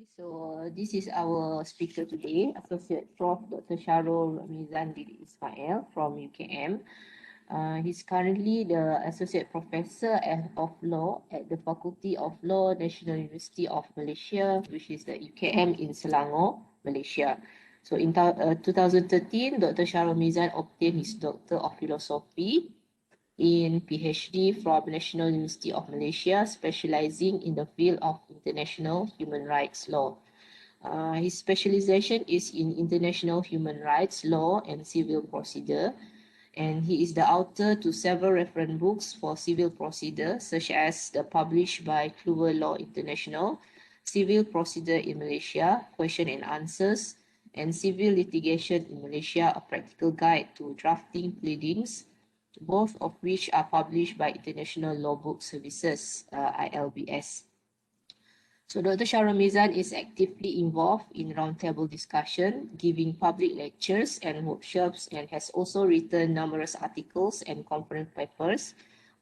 So this is our speaker today, Associate Prof. Dr. Shahrul Mizan Ismail from UKM. He's currently the Associate Professor of Law at the Faculty of Law, National University of Malaysia, which is the UKM in Selangor, Malaysia. So in 2013, Dr. Shahrul Mizan obtained his Doctor of Philosophy in PhD from National University of Malaysia, specializing in the field of international human rights law. His specialization is in international human rights law and civil procedure, and he is the author to several reference books for civil procedure, such as the published by Clover Law International, Civil Procedure in Malaysia, Question and Answers, and Civil Litigation in Malaysia, a practical guide to drafting pleadings, both of which are published by International Law Book Services, ILBS. So Dr. Shahrul Mizan is actively involved in roundtable discussion, giving public lectures and workshops, and has also written numerous articles and conference papers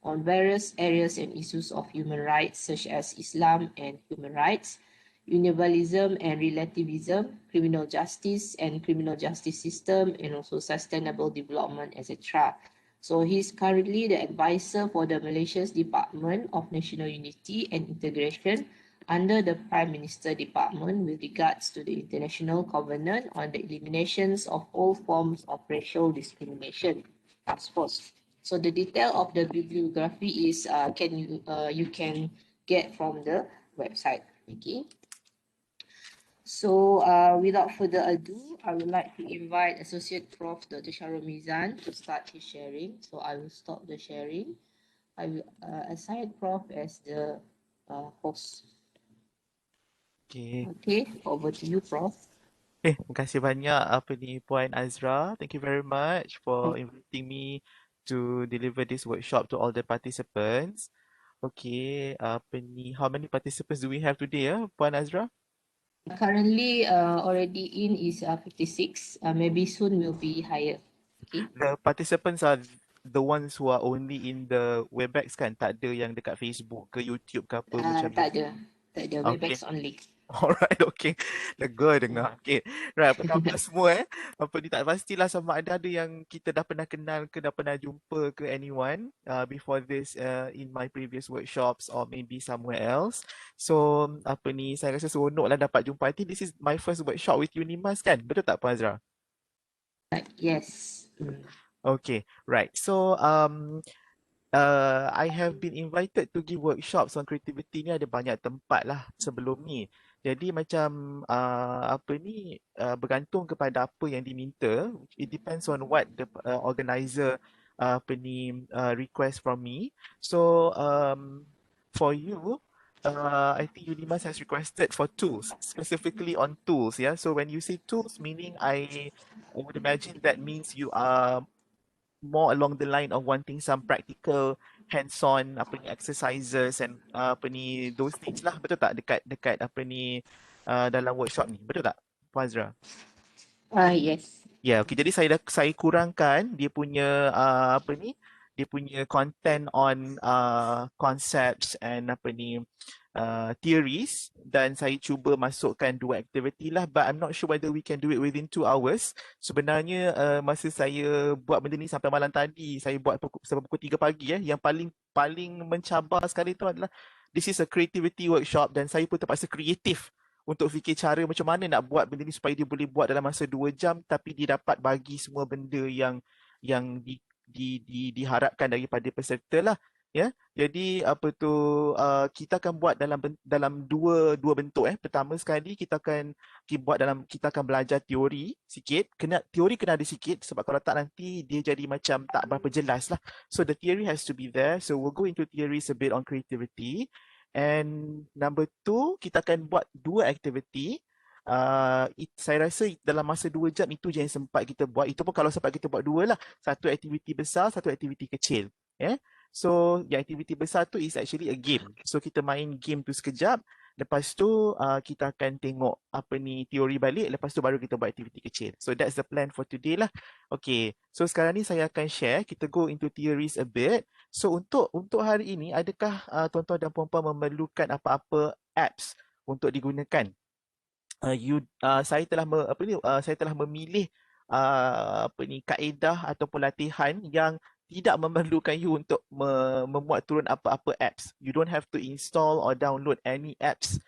on various areas and issues of human rights, such as Islam and human rights, universalism and relativism, criminal justice and criminal justice system, and also sustainable development, etc. So he's currently the advisor for the Malaysia's Department of National Unity and Integration under the Prime Minister Department with regards to the International Covenant on the Eliminations of all forms of racial discrimination, task force. So the detail of the bibliography is you can get from the website. Okay. So without further ado, I would like to invite Associate Prof. Dr. Shahrul Mizan to start his sharing. So I will stop the sharing. I will assign Prof as the host. Okay. Okay, over to you, Prof. Terima kasih banyak Puan Azra. Thank you very much for inviting me to deliver this workshop to all the participants. Okay, how many participants do we have today, Puan Azra? Currently, already in is 56. Maybe soon will be higher. Okay. The participants are the ones who are only in the Webex kan? Tak ada yang dekat Facebook ke YouTube ke apa macam ni? Tak ada. Okay. Webex only. Alright, okay. Lega dengar. Okay. Right, apa khabar semua Apa ni tak pastilah sama ada yang kita dah pernah kenal ke dah pernah jumpa ke anyone before this in my previous workshops or maybe somewhere else. So, apa ni saya rasa seronok lah dapat jumpa. I think this is my first workshop with UNIMAS kan? Betul tak Puan Azra? Yes. Okay, right. So, I have been invited to give workshops on creativity ni ada banyak tempat lah sebelum ni. Jadi macam bergantung kepada apa yang diminta. It depends on what the organizer request from me. So for you, I think UNIMAS has requested for tools, specifically on tools. Yeah. So when you say tools, meaning I would imagine that means you are more along the line of wanting some practical hands-on exercises and those things lah, betul tak dekat dalam workshop ni, betul tak Puan Azra? Yes. Ya, okay. Jadi saya kurangkan dia punya dia punya content on concepts and theories, dan saya cuba masukkan 2 aktiviti lah, but I'm not sure whether we can do it within 2 hours. Sebenarnya masa saya buat benda ni sampai malam tadi, saya buat sampai pukul 3 pagi. Yang paling mencabar sekali tu adalah this is a creativity workshop, dan saya pun terpaksa kreatif untuk fikir cara macam mana nak buat benda ni supaya dia boleh buat dalam masa 2 jam tapi dia dapat bagi semua benda yang diharapkan daripada peserta lah. Ya, jadi kita akan buat dalam dua bentuk. Pertama sekali kita akan belajar teori sikit. Teori kena ada sikit, sebab kalau tak nanti dia jadi macam tak berapa jelas lah. So the theory has to be there. So we'll go into theories a bit on creativity. And number 2, kita akan buat 2 aktiviti. Saya rasa dalam masa 2 jam itu je yang sempat kita buat. Itu pun kalau sempat kita buat 2 lah. Satu aktiviti besar, satu aktiviti kecil. So yang aktiviti besar tu is actually a game. So kita main game tu sekejap. Lepas tu kita akan tengok teori balik. Lepas tu baru kita buat aktiviti kecil. So that's the plan for today lah. Okay. So sekarang ni saya akan share. Kita go into theories a bit. So untuk hari ini, adakah tuan-tuan dan puan-puan memerlukan apa-apa apps untuk digunakan saya telah memilih kaedah ataupun latihan yang tidak memerlukan you untuk memuat turun apa-apa apps. You don't have to install or download any apps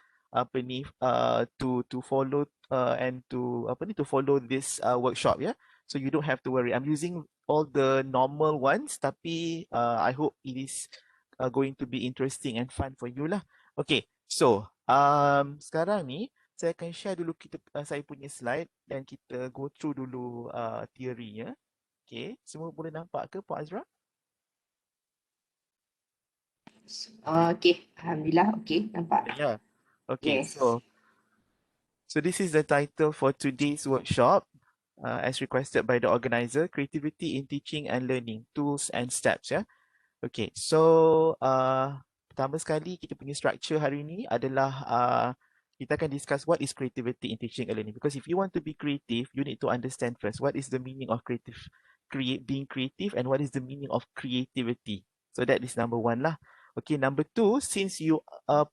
to follow and to follow this workshop, ya. So you don't have to worry. I'm using all the normal ones, tapi I hope it is going to be interesting and fun for you lah. Okay, so sekarang ni saya akan share dulu saya punya slide dan kita go through dulu teorinya. Okay, semua boleh nampak ke Puan Azra? Okay, Alhamdulillah. Okay, nampak. Yeah. Okay, Yes. so this is the title for today's workshop, as requested by the organizer, Creativity in Teaching and Learning, Tools and Steps, ya. Okay, so pertama sekali kita punya structure hari ini adalah kita akan discuss what is creativity in teaching and learning. Because if you want to be creative, you need to understand first what is the meaning of being creative, and what is the meaning of creativity. So that is number one lah. Okay, number two, since you the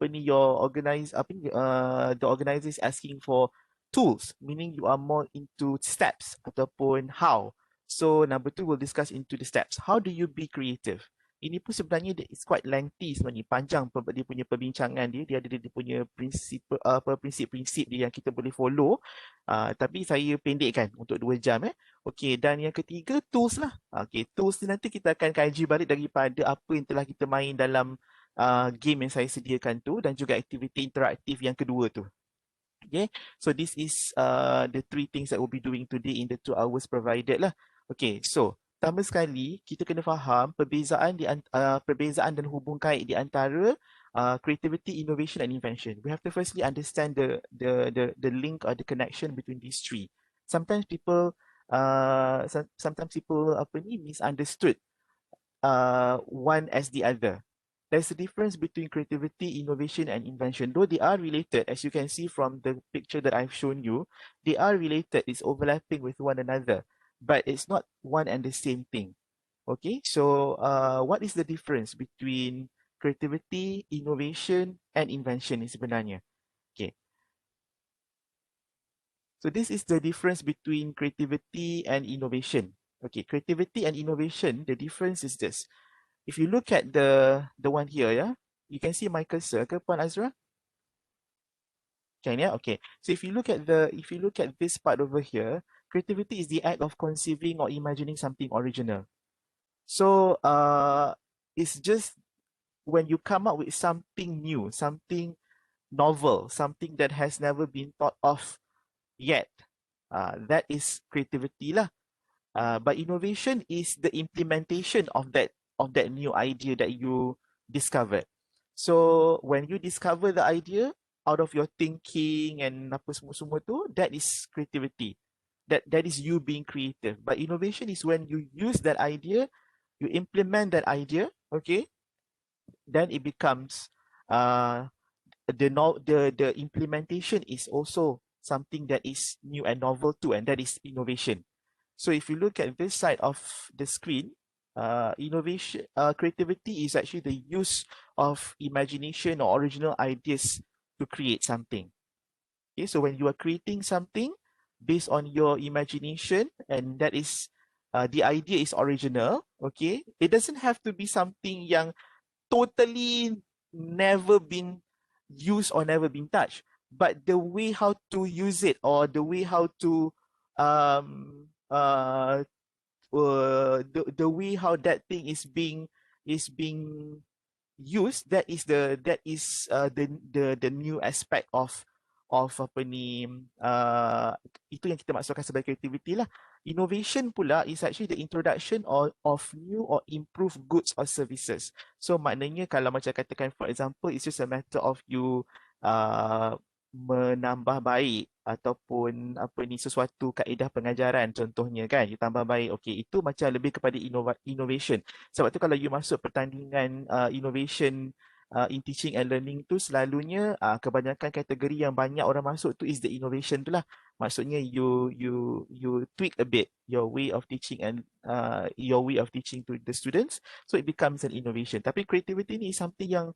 organizer is asking for tools, meaning you are more into steps ataupun how. So number two, we'll discuss into the steps. How do you be creative? Ini pun sebenarnya it's quite lengthy sebenarnya, panjang dia punya perbincangan dia ada dia punya prinsip-prinsip dia yang kita boleh follow, tapi saya pendekkan untuk 2 jam. Okey, dan yang ketiga, tools lah. Okey, tools ni nanti kita akan kaji balik daripada apa yang telah kita main dalam game yang saya sediakan tu, dan juga aktiviti interaktif yang kedua tu. Okay, so this is the 3 things that we'll be doing today in the 2 hours provided lah. Okay, so pertama sekali kita kena faham perbezaan dan hubung kait di antara creativity, innovation and invention. We have to firstly understand the link or the connection between these 3. Sometimes people misunderstood one as the other. There's a difference between creativity, innovation, and invention. Though they are related, as you can see from the picture that I've shown you, they are related, it's overlapping with one another, but it's not one and the same thing. Okay, so what is the difference between creativity, innovation, and invention sebenarnya? Okay. So this is the difference between creativity and innovation. Okay, creativity and innovation, the difference is this. If you look at the one here, yeah, you can see my cursor ke Puan Azra? Can, yeah? Okay. So if you look at this part over here, creativity is the act of conceiving or imagining something original. So it's just when you come up with something new, something novel, something that has never been thought of yet. That is creativity lah. But innovation is the implementation of that new idea that you discovered. So when you discover the idea out of your thinking and apa semua tu, that is creativity. That is you being creative. But innovation is when you use that idea, you implement that idea, okay? Then it becomes the implementation is also something that is new and novel too, and that is innovation. So if you look at this side of the screen, creativity is actually the use of imagination or original ideas to create something. Okay, so when you are creating something based on your imagination, and that is the idea is original, okay, it doesn't have to be something yang totally never been used or never been touched, but the way how to use it, or the way how to the way how that thing is being used, that is the new aspect of apa ni itu yang kita maksudkan sebagai creativity lah. Innovation pula is actually the introduction of new or improved goods or services. So maknanya kalau macam katakan for example, it's just a matter of you menambah baik ataupun apa ni sesuatu kaedah pengajaran contohnya kan, you tambah baik, okey, itu macam lebih kepada innovation. Sebab tu kalau you masuk pertandingan innovation in teaching and learning tu, selalunya kebanyakan kategori yang banyak orang masuk tu is the innovation tu lah. Maksudnya you tweak a bit your way of teaching and your way of teaching to the students, so it becomes an innovation. Tapi creativity ni is something yang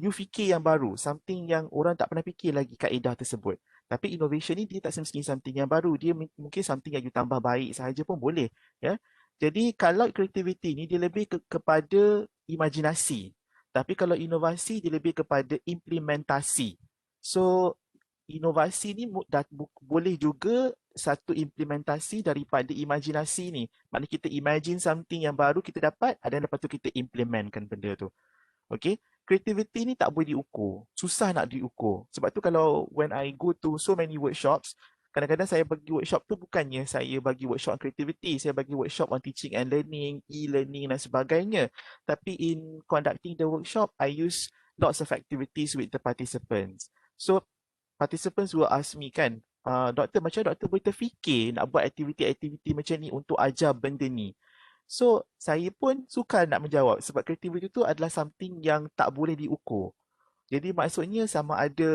you fikir yang baru, something yang orang tak pernah fikir lagi kaedah tersebut. Tapi innovation ni dia tak semestinya something yang baru. Dia mungkin something yang you tambah baik sahaja pun boleh. Ya. Jadi kalau creativity ni dia lebih kepada imajinasi. Tapi kalau inovasi dia lebih kepada implementasi. So inovasi ni boleh juga satu implementasi daripada imajinasi ni. Maknanya kita imagine something yang baru kita dapat, dan lepas tu kita implementkan benda tu. Okay. Creativity ni tak boleh diukur. Susah nak diukur. Sebab tu kalau when I go to so many workshops, kadang-kadang saya bagi workshop tu bukannya saya bagi workshop on creativity, saya bagi workshop on teaching and learning, e-learning dan sebagainya. Tapi in conducting the workshop, I use lots of activities with the participants. So participants will ask me kan, doktor macam doktor boleh terfikir nak buat aktiviti-aktiviti macam ni untuk ajar benda ni. So, saya pun sukar nak menjawab sebab kreativiti itu adalah something yang tak boleh diukur. Jadi maksudnya sama ada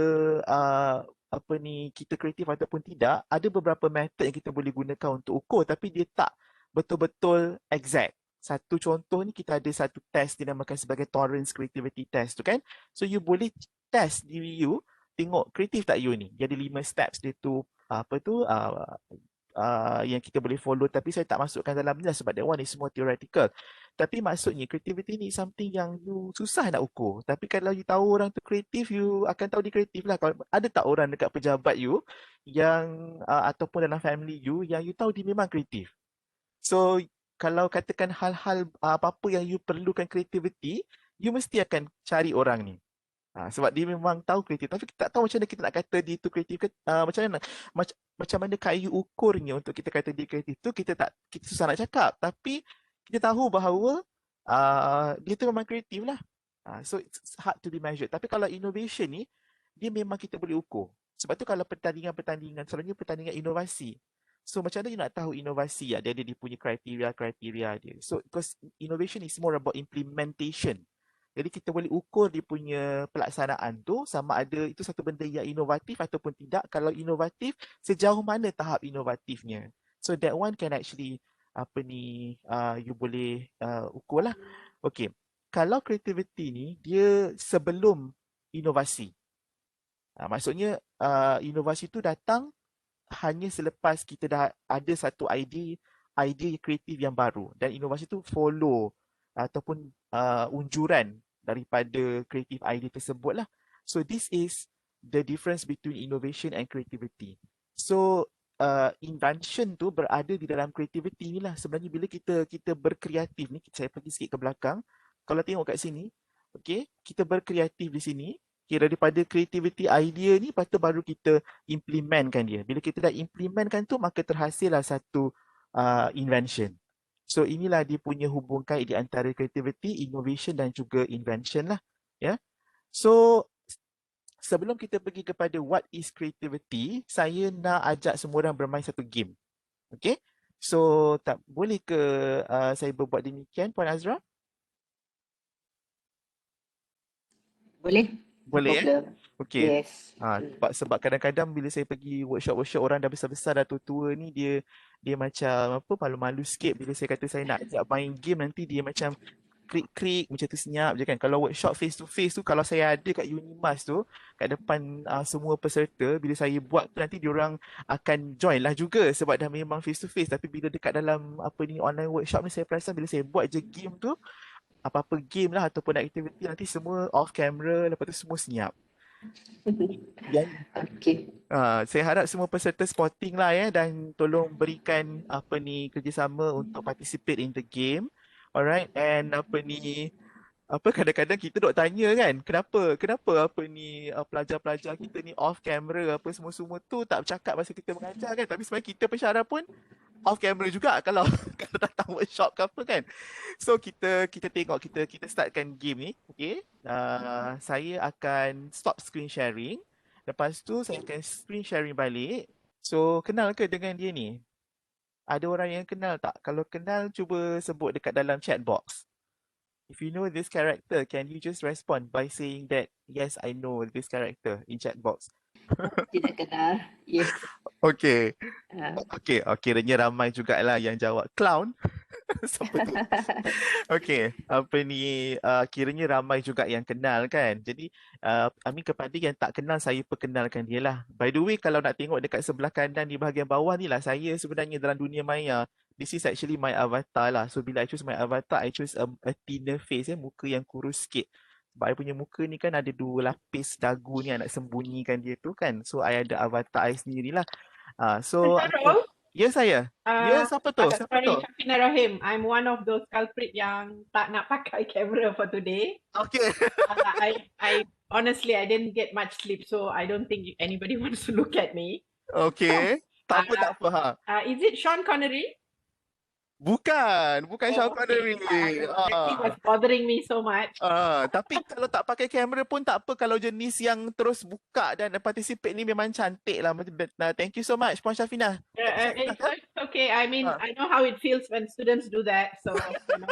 apa ni kita kreatif ataupun tidak, ada beberapa method yang kita boleh gunakan untuk ukur tapi dia tak betul-betul exact. Satu contoh ni kita ada satu test dinamakan sebagai tolerance creativity test tu kan. So you boleh test diri you, tengok kreatif tak you ni. Jadi 5 steps dia tu apa tu yang kita boleh follow tapi saya tak masukkan dalam ni lah sebab that one is more theoretical. Tapi maksudnya creativity ni something yang you susah nak ukur. Tapi kalau you tahu orang tu kreatif, you akan tahu dia kreatif lah. Kalau ada tak orang dekat pejabat you yang ataupun dalam family you yang you tahu dia memang kreatif. So kalau katakan hal-hal apa-apa yang you perlukan creativity, you mesti akan cari orang ni. Sebab dia memang tahu kreatif. Tapi kita tak tahu macam mana kita nak kata dia tu kreatif ke, macam mana macam mana kayu ukurnya untuk kita kata dia kreatif tu kita susah nak cakap. Tapi kita tahu bahawa dia tu memang kreatif lah. So it's hard to be measured. Tapi kalau innovation ni dia memang kita boleh ukur. Sebab tu kalau pertandingan-pertandingan, selalunya pertandingan inovasi. So macam mana you nak tahu inovasi dia punya kriteria dia. So because innovation is more about implementation. Jadi kita boleh ukur dia punya pelaksanaan tu sama ada itu satu benda yang inovatif ataupun tidak. Kalau inovatif, sejauh mana tahap inovatifnya. So that one can actually you boleh ukur lah. Okay. Kalau creativity ni dia sebelum inovasi. Maksudnya inovasi tu datang hanya selepas kita dah ada satu idea kreatif yang baru dan inovasi tu follow ataupun unjuran daripada creative idea tersebut lah. So this is the difference between innovation and creativity. So invention tu berada di dalam creativity ni lah. Sebenarnya bila kita berkreatif ni, saya pergi sikit ke belakang. Kalau tengok kat sini, okay, kita berkreatif di sini. Kira daripada creativity idea ni, lepas tu baru kita implementkan dia. Bila kita dah implementkan tu, maka terhasillah satu invention. So inilah dia punya hubung kait di antara creativity, innovation dan juga invention lah. Ya. So sebelum kita pergi kepada what is creativity, saya nak ajak semua orang bermain satu game. Okay. So tak boleh ke saya berbuat demikian Puan Azra? Boleh. Boleh Okay. Yes. Sebab kadang-kadang bila saya pergi workshop orang dah besar-besar dah tua-tua ni dia macam apa malu-malu sikit bila saya kata saya nak ajak main game nanti dia macam krik-krik macam tu senyap je kan. Kalau workshop face to face tu kalau saya ada kat UNIMAS tu kat depan semua peserta bila saya buat tu nanti diorang akan join lah juga sebab dah memang face to face tapi bila dekat dalam online workshop ni saya perasan bila saya buat je game tu apa-apa game lah ataupun aktiviti nanti semua off camera lepas tu semua senyap. Okay. Saya harap semua peserta sporting lah ya dan tolong berikan kerjasama untuk participate in the game. Alright, and kadang-kadang kita dok tanya kan kenapa pelajar-pelajar kita ni off camera semua-semua tu tak bercakap masa kita mengajar kan, tapi sebenarnya kita pensyarah pun off camera juga kalau kalau datang workshop ke apa kan. So kita tengok kita startkan game ni, okay? Saya akan stop screen sharing. Lepas tu saya akan screen sharing balik. So kenal ke dengan dia ni? Ada orang yang kenal tak? Kalau kenal cuba sebut dekat dalam chat box. If you know this character, can you just respond by saying that yes, I know this character in chat box? Tidak kenal. Yes. Okey. Uh, Okey, kiranya ramai jugalah yang jawab clown. Siapa tu? Okey, apa ni, kiranya ramai juga yang kenal kan. Jadi, kepada yang tak kenal, saya perkenalkan dia lah. By the way, kalau nak tengok dekat sebelah kanan di bahagian bawah ni lah, saya sebenarnya dalam dunia maya. This is actually my avatar lah. So, bila I choose my avatar, I choose a thinner face, muka yang kurus sikit. Sebab I punya muka ni kan ada 2 lapis dagu ni, I nak sembunyikan dia tu kan. So, I ada avatar I sendirilah. So, apa? Shahrul, Ya, saya. Ya, siapa tu? Siapa sorry, tu? Shafina Rahim. I'm one of those culprit yang tak nak pakai camera for today. Okey. I honestly, I didn't get much sleep, so I don't think anybody wants to look at me. Okey. Tak apa, tak apa. Is it Sean Connery? Bukan Sean Okay. Connery. That thing was bothering me so much. Tapi kalau tak pakai kamera pun tak apa. Kalau jenis yang terus buka dan participate ni memang cantik lah. Thank you so much, Puan Syafina. It's okay. I mean, I know how it feels when students do that. So, you know,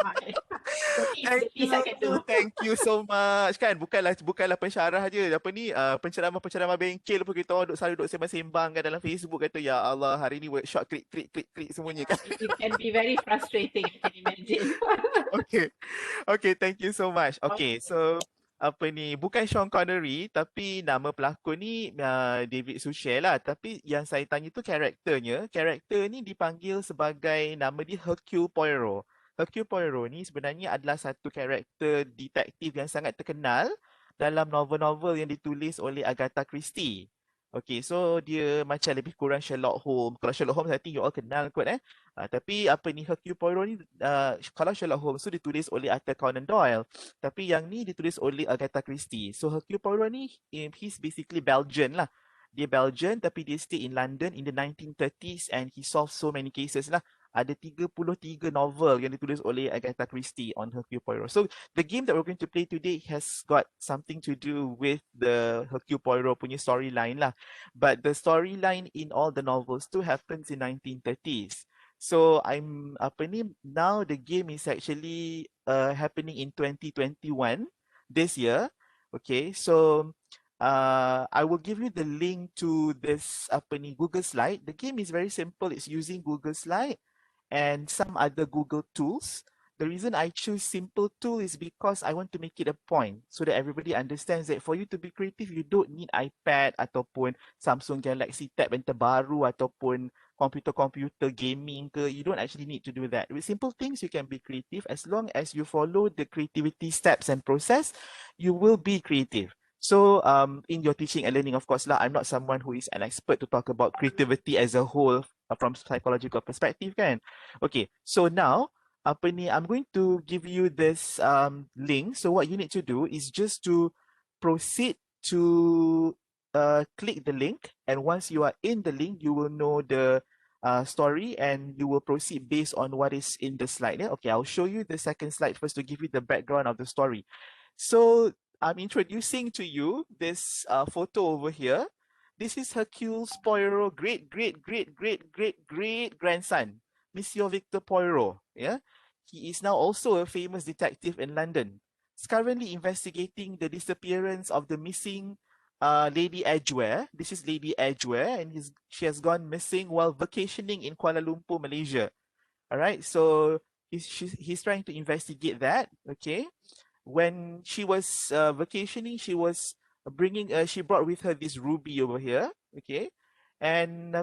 Thank you so much. Kan bukanlah pensyarah je. Apa ni, penceramah-penceramah bengkel pun kita orang selalu duk sembang-sembang kan dalam Facebook kata, ya Allah, hari ni workshop klik semuanya kan. It can be very frustrating, I can imagine. Okay, thank you so much. Okay, so apa ni, bukan Sean Connery tapi nama pelakon ni David Suchet lah. Tapi yang saya tanya tu karakternya. Karakter ni dipanggil sebagai, nama dia Hercule Poirot. Hercule Poirot ni sebenarnya adalah satu karakter detektif yang sangat terkenal dalam novel-novel yang ditulis oleh Agatha Christie. Okay, so dia macam lebih kurang Sherlock Holmes. Kalau Sherlock Holmes, I think you all kenal kot tapi apa ni, Hercule Poirot ni, kalau Sherlock Holmes tu ditulis oleh Arthur Conan Doyle. Tapi yang ni ditulis oleh Agatha Christie. So Hercule Poirot ni, he's basically Belgian lah. Dia Belgian tapi dia stay in London in the 1930s and he solved so many cases lah. Ada 33 novel yang ditulis oleh Agatha Christie on Hercule Poirot. So the game that we're going to play today has got something to do with the Hercule Poirot punya storyline lah. But the storyline in all the novels too happens in 1930s. So now the game is actually happening in 2021 this year. Okay, so I will give you the link to this Google slide. The game is very simple. It's using Google slide and some other Google tools. The reason I choose simple tool is because I want to make it a point so that everybody understands that for you to be creative, you don't need iPad ataupun Samsung Galaxy Tab yang terbaru ataupun komputer gaming ke. You don't actually need to do that. With simple things, you can be creative. As long as you follow the creativity steps and process, you will be creative. So in your teaching and learning, of course, I'm not someone who is an expert to talk about creativity as a whole from psychological perspective, kan? Okay, so now, I'm going to give you this link. So what you need to do is just to proceed to click the link. And once you are in the link, you will know the story and you will proceed based on what is in the slide. Yeah? Okay, I'll show you the second slide first to give you the background of the story. So I'm introducing to you this photo over here. This is Hercule Poirot, great grandson, Monsieur Victor Poirot. Yeah, he is now also a famous detective in London. He's currently investigating the disappearance of the missing Lady Edgware. This is Lady Edgware, and she has gone missing while vacationing in Kuala Lumpur, Malaysia. All right, so he's trying to investigate that. Okay. When she was vacationing, she brought with her this ruby over here, okay? And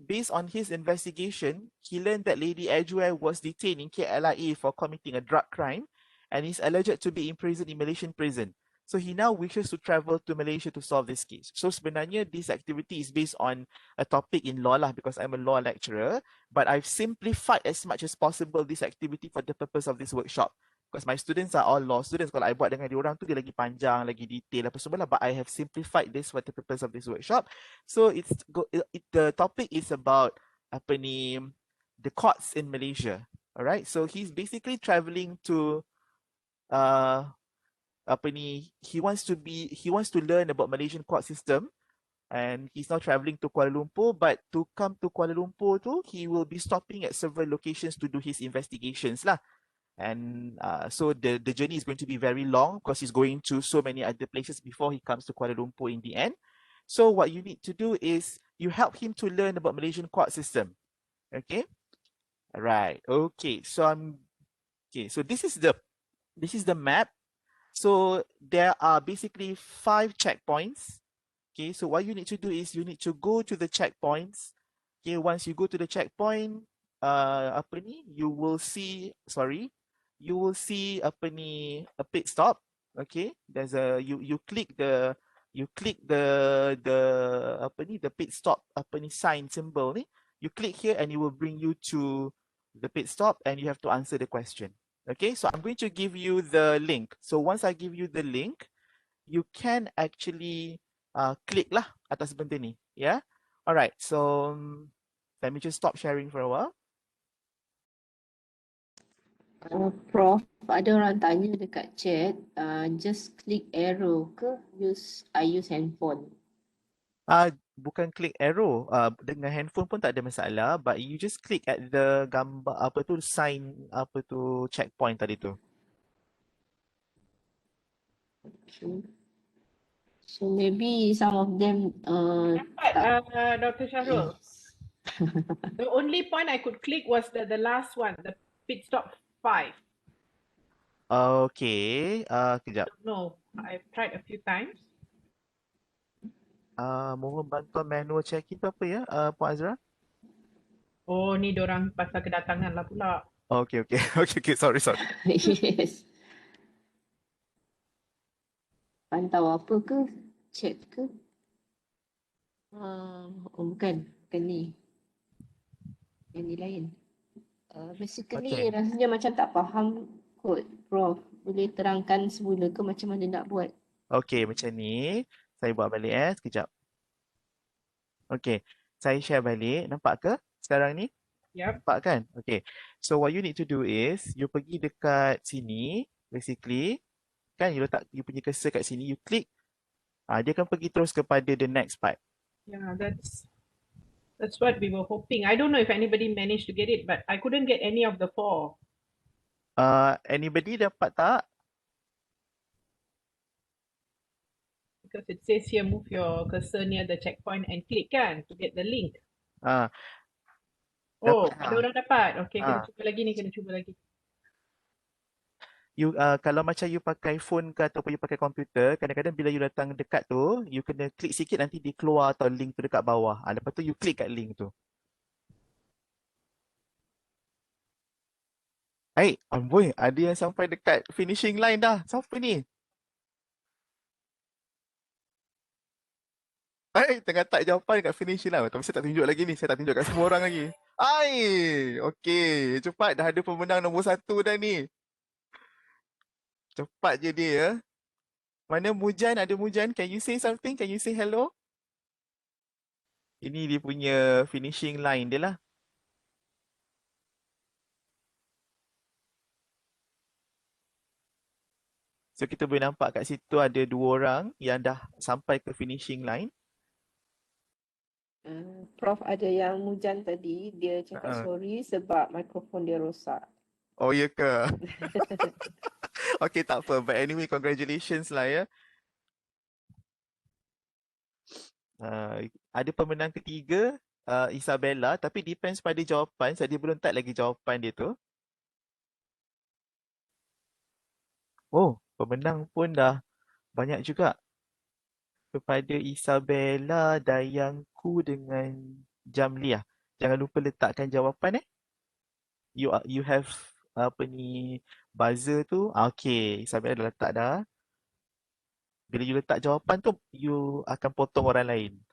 based on his investigation, he learned that Lady Edgware was detained in KLIA for committing a drug crime and is alleged to be imprisoned in Malaysian prison. So he now wishes to travel to Malaysia to solve this case. So sebenarnya this activity is based on a topic in law lah, because I'm a law lecturer, but I've simplified as much as possible this activity for the purpose of this workshop. Because my students are all law students. Kalau I buat dengan diorang tu, dia lagi panjang, lagi detail apa semua lah. But I have simplified this for the purpose of this workshop. So the topic is about the courts in Malaysia. Alright, so he's basically traveling to he wants to learn about Malaysian court system. And he's now traveling to Kuala Lumpur, but to come to Kuala Lumpur tu, he will be stopping at several locations to do his investigations lah. And so the journey is going to be very long because he's going to so many other places before he comes to Kuala Lumpur in the end. So what you need to do is you help him to learn about Malaysian court system. Okay. Right. Okay. So so this is the map. So there are basically 5 checkpoints. Okay, so what you need to do is you need to go to the checkpoints. Okay, once you go to the checkpoint, you will see, apa ni, a pit stop. Okay, there's you click the the pit stop sign symbol ni. You click here and it will bring you to the pit stop and you have to answer the question. Okay, so I'm going to give you the link. So once I give you the link, you can actually click lah atas benda ni. Yeah. Alright. So let me just stop sharing for a while. Prof, ada orang tanya dekat chat, just click arrow ke I use handphone? Bukan klik arrow. Dengan handphone pun tak ada masalah. But you just click at the gambar sign checkpoint tadi tu. Okay. So maybe some of them Dr. Shahrul. The only point I could click was the last one, the pit stop 5. Okay. Kejap. No, I've tried a few times. Mohon bantuan manual check-in tu apa ya, Puan Azra? Oh, ni dorang pasal kedatangan lah pula. Okay. Okay. Sorry. yes. Pantau apa ke? Chat ke? Bukan ni. Yang ni lain. Basically Okay. rasanya macam tak faham kot, Prof. Boleh terangkan semula ke macam mana nak buat? Okay, macam ni. Saya buat balik sekejap. Okay, saya share balik. Nampak ke sekarang ni? Yep. Nampak kan? Okay. So what you need to do is, you pergi dekat sini, basically. Kan, you letak you punya cursor kat sini, you click. Dia akan pergi terus kepada the next part. Yeah, that's what we were hoping. I don't know if anybody managed to get it, but I couldn't get any of the 4. Anybody dapat tak? Because it says here, move your cursor near the checkpoint and click kan to get the link. Oh, Dapat, ada orang dapat. Okay, kena cuba lagi. You kalau macam you pakai phone ke ataupun you pakai komputer, kadang-kadang bila you datang dekat tu, you kena klik sikit nanti dia keluar atau link tu dekat bawah. Lepas tu you klik kat link tu. Amboi, ada yang sampai dekat finishing line dah. Siapa ni? Tengah type jawapan dekat finishing line. Tapi saya tak tunjuk lagi ni. Saya tak tunjuk kat semua orang lagi. Okey. Cepat, dah ada pemenang nombor 1 dah ni. Cepat je dia ya. Mana Mujan? Ada Mujan? Can you say something? Can you say hello? Ini dia punya finishing line dia lah. So kita boleh nampak kat situ ada 2 orang yang dah sampai ke finishing line. Prof, ada yang Mujan tadi, dia cakap sorry sebab mikrofon dia rosak. Oh ya ke? Okay, tak apa. But anyway, congratulations lah ya. Ada pemenang ketiga, Isabella. Tapi depends pada jawapan. Sebab dia belum type lagi jawapan dia tu. Oh, pemenang pun dah banyak juga. Kepada Isabella, Dayangku dengan Jamliah. Jangan lupa letakkan jawapan You have buzzer tu. Okay, Isabella dah letak dah. Bila you letak jawapan tu, you akan potong orang lain.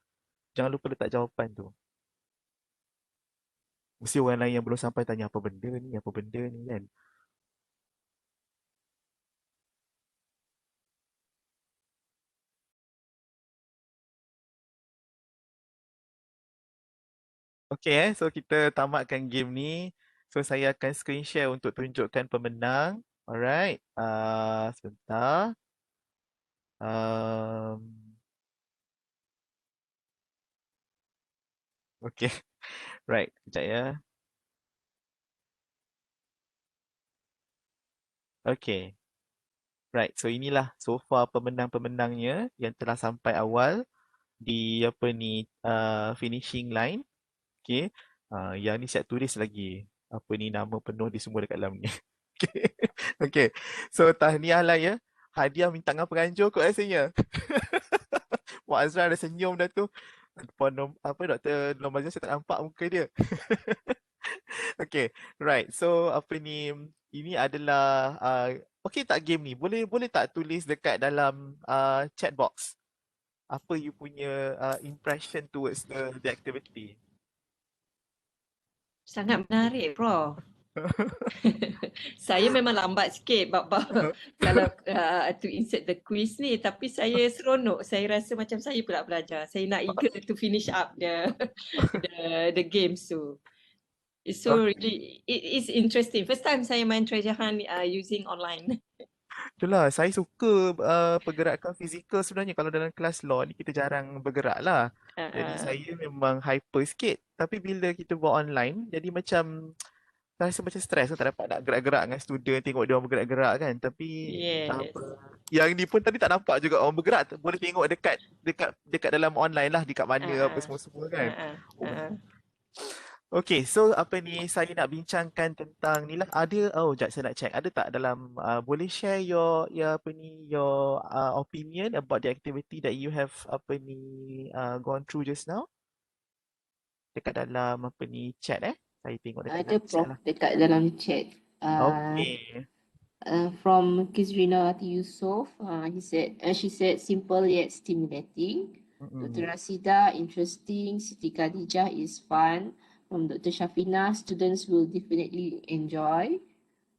Jangan lupa letak jawapan tu. Mesti orang lain yang belum sampai tanya apa benda ni kan. Okay, so kita tamatkan game ni. So saya akan screen share untuk tunjukkan pemenang. Alright, sebentar. Okay, right, sekejap ya. Okay, right, so inilah so far pemenang-pemenangnya yang telah sampai awal. di apa ni finishing line. Okay. Yang ni siap tulis lagi apa ni nama penuh di semua dekat dalam ni. Okay. Okay. So tahniah lah ya. Hadiah minta dengan penganjur kot rasanya. Wak Azra dah senyum dah tu. Dr. Nomazin saya tak nampak muka dia. Okay, right. So apa ni? Ini adalah okay tak game ni? Boleh tak tulis dekat dalam chat box? Apa you punya impression towards the activity? Sangat menarik, Prof. Saya memang lambat sikit kalau to insert the quiz ni, tapi saya seronok. Saya rasa macam saya pula belajar. Saya nak eager to finish up the games tu. It's so really, it is interesting. First time saya main treasure hunt using online. Itulah, saya suka pergerakan fizikal sebenarnya. Kalau dalam kelas law ni kita jarang bergerak lah. Jadi saya memang hyper sikit. Tapi bila kita buat online, jadi macam rasa macam stres kan, tak dapat nak gerak-gerak dengan student, tengok dia orang bergerak-gerak kan. Tapi yang ni pun tadi tak nampak juga orang bergerak. Boleh tengok dekat dalam online lah, dekat mana apa semua-semua kan. Okay, so apa ni saya nak bincangkan tentang ni lah. Sekejap saya nak check. Ada tak dalam boleh share your opinion about the activity that you have gone through just now? Dekat dalam chat Saya tengok dekat Ada dalam chat Prof lah. dekat dalam chat. Okay. From Kizrina Yusof, she said simple yet stimulating. Dr. Rasida, interesting. Siti Khadijah is fun. From Dr. Shafina, students will definitely enjoy.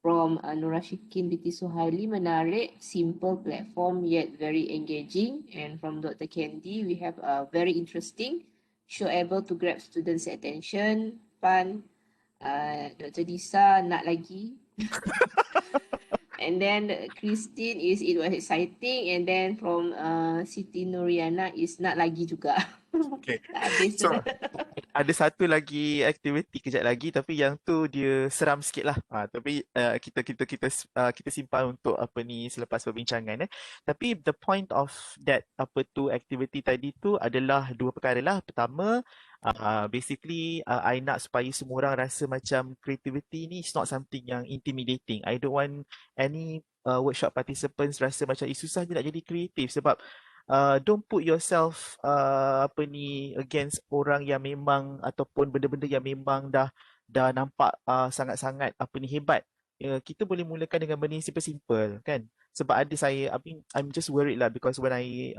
From Nora Shikin binti Suhaili, menarik, simple platform yet very engaging. And from Dr. Candy, we have a very interesting, sure able to grab students' attention, fun. Dr. Disa, nak lagi. And then Christine it was exciting. And then from Siti Nuriana is nak lagi juga. Okay. Habis So, ada satu lagi aktiviti kejap lagi, tapi yang tu dia seram sikit lah. Tapi kita simpan untuk selepas perbincangan. Tapi the point of that aktiviti tadi tu adalah dua perkara lah. Pertama, basically I nak supaya semua orang rasa macam creativity ni is not something yang intimidating. I don't want any workshop participants rasa macam susah je nak jadi kreatif, sebab don't put yourself against orang yang memang ataupun benda-benda yang memang dah nampak sangat-sangat hebat. Kita boleh mulakan dengan benda yang simple-simple kan. Sebab I'm just worried lah, because when I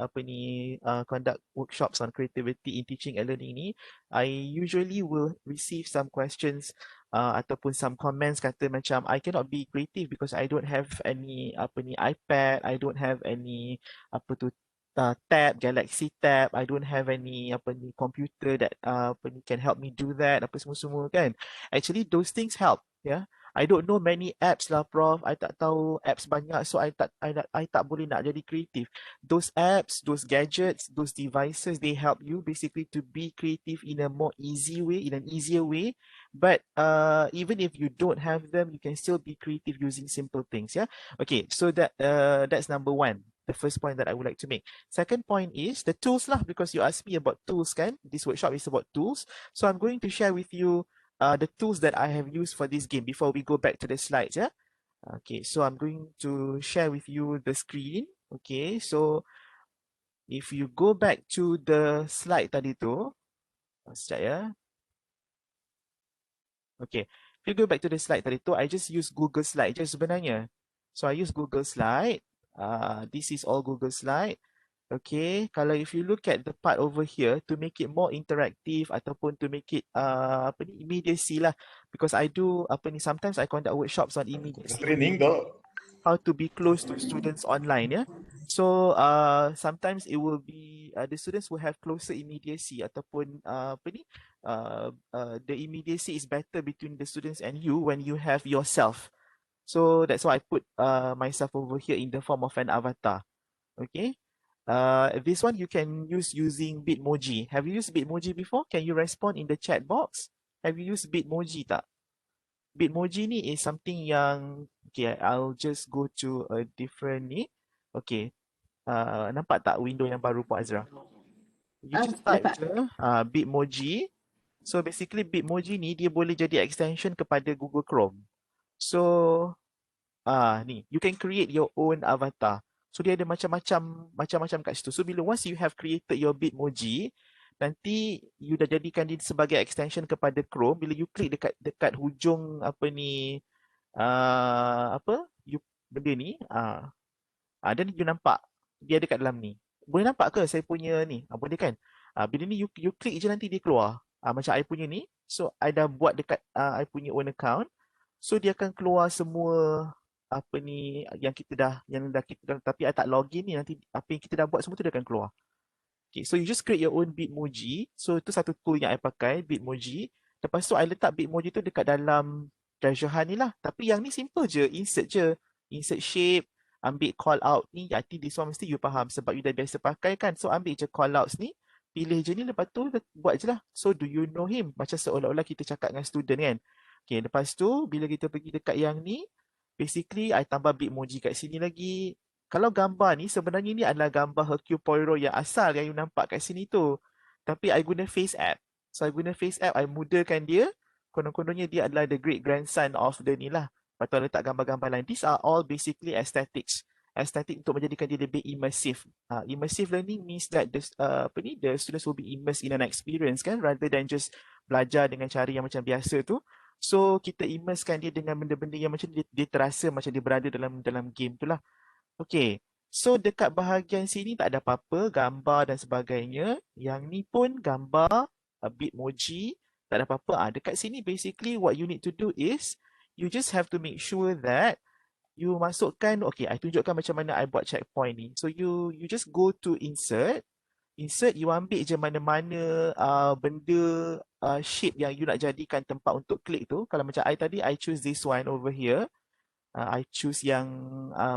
conduct workshops on creativity in teaching and learning ni, I usually will receive some questions ataupun some comments kata macam I cannot be creative because I don't have any iPad, I don't have any tab, Galaxy Tab, I don't have any computer that can help me do that, apa semua-semua kan. Actually those things help, yeah. I don't know many apps lah, Prof. I tak tahu apps banyak, so I tak boleh nak jadi kreatif. Those apps, those gadgets, those devices, they help you basically to be creative in a more easy way, in an easier way. But even if you don't have them, you can still be creative using simple things, yeah. Okay, so that's number one. The first point that I would like to make. Second point is the tools lah, because you asked me about tools kan. This workshop is about tools. So I'm going to share with you the tools that I have used for this game before we go back to the slides, yeah. Okay, so I'm going to share with you the screen. Okay, so if you go back to the slide tadi tu, sekejap ya. Okay, if you go back to the slide tadi tu, I just use Google Slide je sebenarnya. So I use Google Slide. This is all Google Slide. Okay, kalau if you look at the part over here to make it more interactive ataupun to make it immediacy lah, because I do sometimes I conduct workshops on immediacy. Training dok. How to be close to students online, yeah. So sometimes it will be the students will have closer immediacy ataupun the immediacy is better between the students and you when you have yourself. So that's why I put myself over here in the form of an avatar. Okay. This one you can use using Bitmoji. Have you used Bitmoji before? Can you respond in the chat box? Have you used Bitmoji tak? Bitmoji ni is something yang I'll just go to a different ni. Okay. Nampak tak window yang baru Puan Azra? You just type Dapat. je Bitmoji. So basically Bitmoji ni dia boleh jadi extension kepada Google Chrome. So ni, you can create your own avatar. So dia ada macam-macam kat situ. So bila once you have created your Bitmoji, nanti you dah jadikan dia sebagai extension kepada Chrome. Bila you klik dekat hujung benda ni, dan you nampak dia ada kat dalam ni. Boleh nampak ke saya punya ni? Boleh kan? Bila ni you klik je nanti dia keluar. Macam I punya ni. So I dah buat dekat I punya own account. So dia akan keluar semua yang kita dah, tapi I tak login ni, nanti apa yang kita dah buat semua tu dia akan keluar. Okay, so you just create your own Bitmoji. So itu satu tool yang I pakai, Bitmoji. Lepas tu I letak Bitmoji tu dekat dalam treasure hunt ni lah. Tapi yang ni simple je, insert je. Insert shape, ambil call out ni. I think this one mesti you faham sebab you dah biasa pakai kan. So ambil je call outs ni, pilih je ni, lepas tu buat je lah. So do you know him? Macam seolah-olah kita cakap dengan student kan. Okay, lepas tu bila kita pergi dekat yang ni, basically I tambah Bitmoji kat sini lagi. Kalau gambar ni sebenarnya ni adalah gambar Hercule Poirot yang asal yang you nampak kat sini tu. Tapi I guna face app. So I guna face app, I mudahkan dia. Konon-kononnya dia adalah the great grandson of the ni lah. Lepas tu letak gambar-gambar lain. These are all basically aesthetics. Aesthetic untuk menjadikan dia lebih immersive. Immersive learning means that the students will be immersed in an experience kan, rather than just belajar dengan cara yang macam biasa tu. So kita immersekan dia dengan benda-benda yang macam dia terasa macam dia berada dalam game tu lah. Okay, so dekat bahagian sini tak ada apa-apa, gambar dan sebagainya. Yang ni pun gambar, Bitmoji, tak ada apa-apa. Dekat sini basically what you need to do is, you just have to make sure that you masukkan, okay, I tunjukkan macam mana I buat checkpoint ni. So you just go to insert, you ambil je mana-mana benda shape yang you nak jadikan tempat untuk klik tu. Kalau macam I tadi, I choose this one over here. I choose yang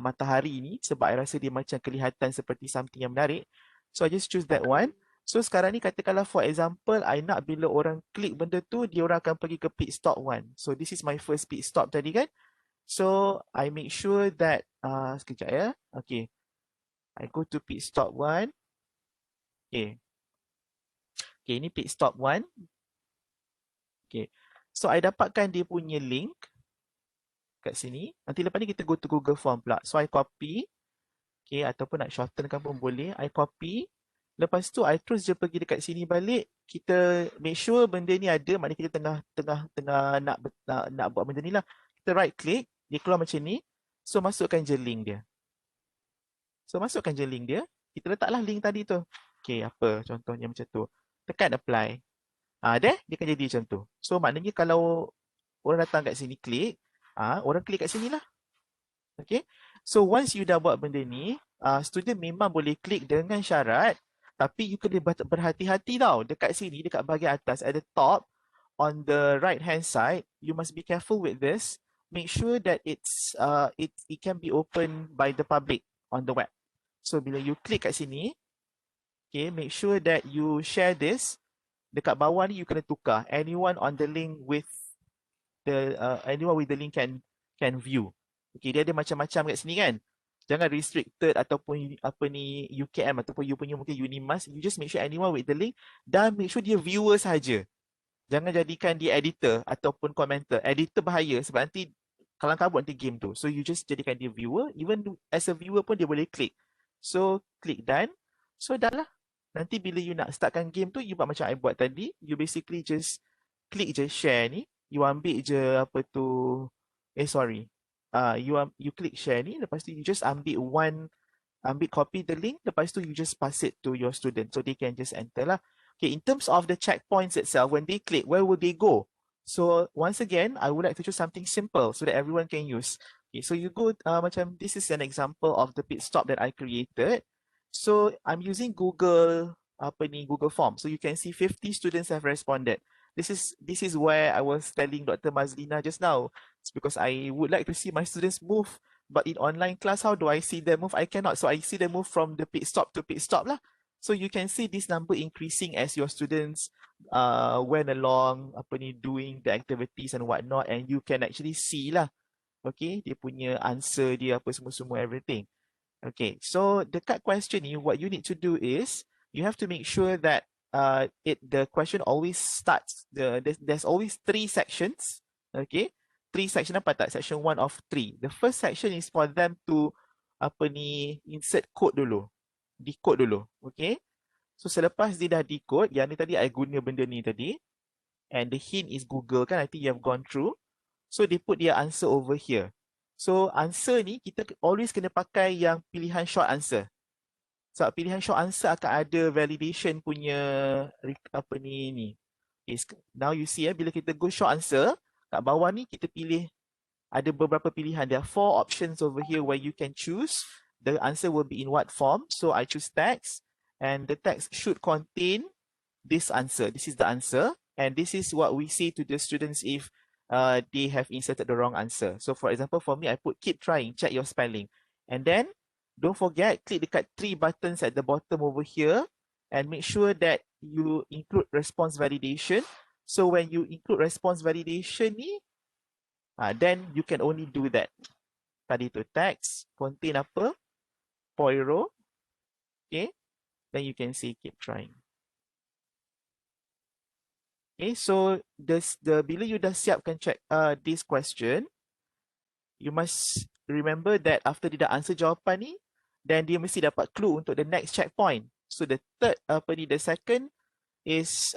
matahari ni sebab I rasa dia macam kelihatan seperti something yang menarik. So I just choose that one. So sekarang ni katakanlah for example, I nak bila orang klik benda tu, dia orang akan pergi ke pit stop 1. So this is my first pit stop tadi kan. So I make sure that, sekejap ya. Okay. I go to pit stop 1. Okay. Okay, ini pit stop 1. Okay. So I dapatkan dia punya link kat sini. Nanti lepas ni kita go to Google Form pula. So I copy. Okay, ataupun nak shortenkan pun boleh. I copy. Lepas tu I terus je pergi dekat sini balik. Kita make sure benda ni ada. Maknanya kita tengah nak buat benda ni lah. Kita right click. Dia keluar macam ni. So masukkan je link dia. Kita letaklah link tadi tu. Okay, apa contohnya macam tu. Tekan apply. Dia akan jadi macam tu. So maknanya kalau orang datang kat sini klik, orang klik kat sini lah. Okay. So once you dah buat benda ni, student memang boleh klik dengan syarat, tapi you kena berhati-hati tau. Dekat sini, dekat bahagian atas, at the top, on the right hand side, you must be careful with this. Make sure that it can be opened by the public on the web. So bila you klik kat sini, okay, make sure that you share this. Dekat bawah ni you kena tukar. Anyone on the link with anyone with the link can view. Okay, dia ada macam-macam kat sini kan. Jangan restricted ataupun UKM ataupun you punya mungkin UNIMAS. You just make sure anyone with the link dan make sure dia viewer saja. Jangan jadikan dia editor ataupun commenter. Editor bahaya sebab nanti kalang kabut nanti game tu. So you just jadikan dia viewer. Even as a viewer pun dia boleh klik. So klik done. So dah lah. Nanti bila you nak startkan game tu, you buat macam I buat tadi. You basically just klik je share ni. You ambil je you click share ni. Lepas tu you just ambil copy the link. Lepas tu you just pass it to your student. So they can just enter lah. Okay, in terms of the checkpoints itself, when they click, where will they go? So once again, I would like to choose something simple so that everyone can use. Okay, so you go, macam this is an example of the pit stop that I created. So I'm using Google Form. So you can see 50 students have responded. This is where I was telling Dr. Mazlina just now. It's because I would like to see my students move, but in online class, how do I see them move? I cannot. So I see them move from the pit stop to pit stop lah. So you can see this number increasing as your students went along doing the activities and whatnot, and you can actually see lah. Okay, dia punya answer dia apa semua everything. Okay, so dekat question ni, what you need to do is you have to make sure that the question always starts, there's always 3 sections, okay? 3 section apa tak? Section 1 of 3. The first section is for them to insert code dulu. Decode dulu, okay? So selepas dia dah decode, yang ni tadi I guna benda ni tadi, and the hint is Google kan, I think you have gone through. So they put their answer over here. So answer ni kita always kena pakai yang pilihan short answer. Sebab pilihan short answer akan ada validation punya ni. Okay, now you see bila kita go short answer, kat bawah ni kita pilih ada beberapa pilihan. There are 4 options over here where you can choose. The answer will be in what form. So I choose text, and the text should contain this answer. This is the answer, and this is what we say to the students if they have inserted the wrong answer. So for example, for me, I put keep trying, check your spelling. And then, don't forget, click dekat 3 buttons at the bottom over here, and make sure that you include response validation. So when you include response validation ni, then you can only do that. Tadi tu text, contain apa? Poiro. Okay. Then you can say keep trying. Okay, so bila you dah siapkan check this question, you must remember that after dia dah answer jawapan ni, then dia mesti dapat clue untuk the next checkpoint. So the third the second is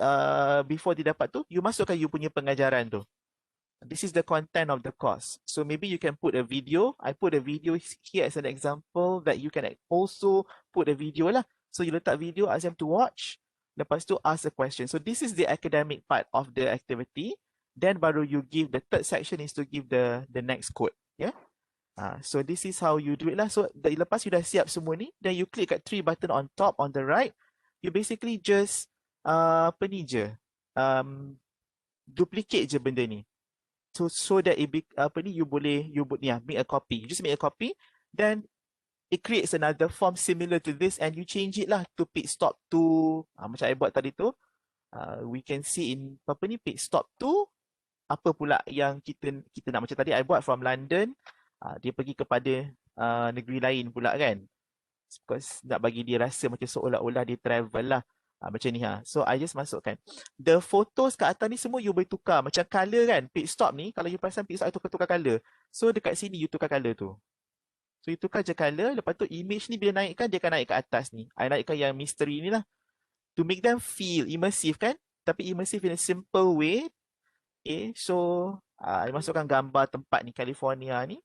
before dia dapat tu, you masukkan you punya pengajaran tu. This is the content of the course. So maybe you can put a video. I put a video here as an example that you can also put a video lah. So you letak video, ask them to watch. Lepas tu ask a question. So this is the academic part of the activity. Then baru you give, the third section is to give the next code. Yeah. So this is how you do it lah. So lepas you dah siap semua ni, then you click kat 3 button on top on the right. You basically just duplicate je benda ni. So that it you boleh make a copy. You just make a copy, then it creates another form similar to this, and you change it lah to pit stop to macam I buat tadi tu. We can see in pit stop to apa pula yang kita nak. Macam tadi I buat from London, dia pergi kepada negeri lain pula kan, because nak bagi dia rasa macam seolah-olah dia travel lah. Macam ni So I just masukkan. The photos kat atas ni semua you boleh tukar. Macam colour kan. Pit stop ni, kalau you perasan pit stop I tukar colour. So dekat sini you tukar colour tu. So you tukar je colour. Lepas tu image ni bila naikkan, dia akan naik ke atas ni. I naikkan yang mystery ni lah. To make them feel immersive kan. Tapi immersive in a simple way. Okay, so I masukkan gambar tempat ni, California ni.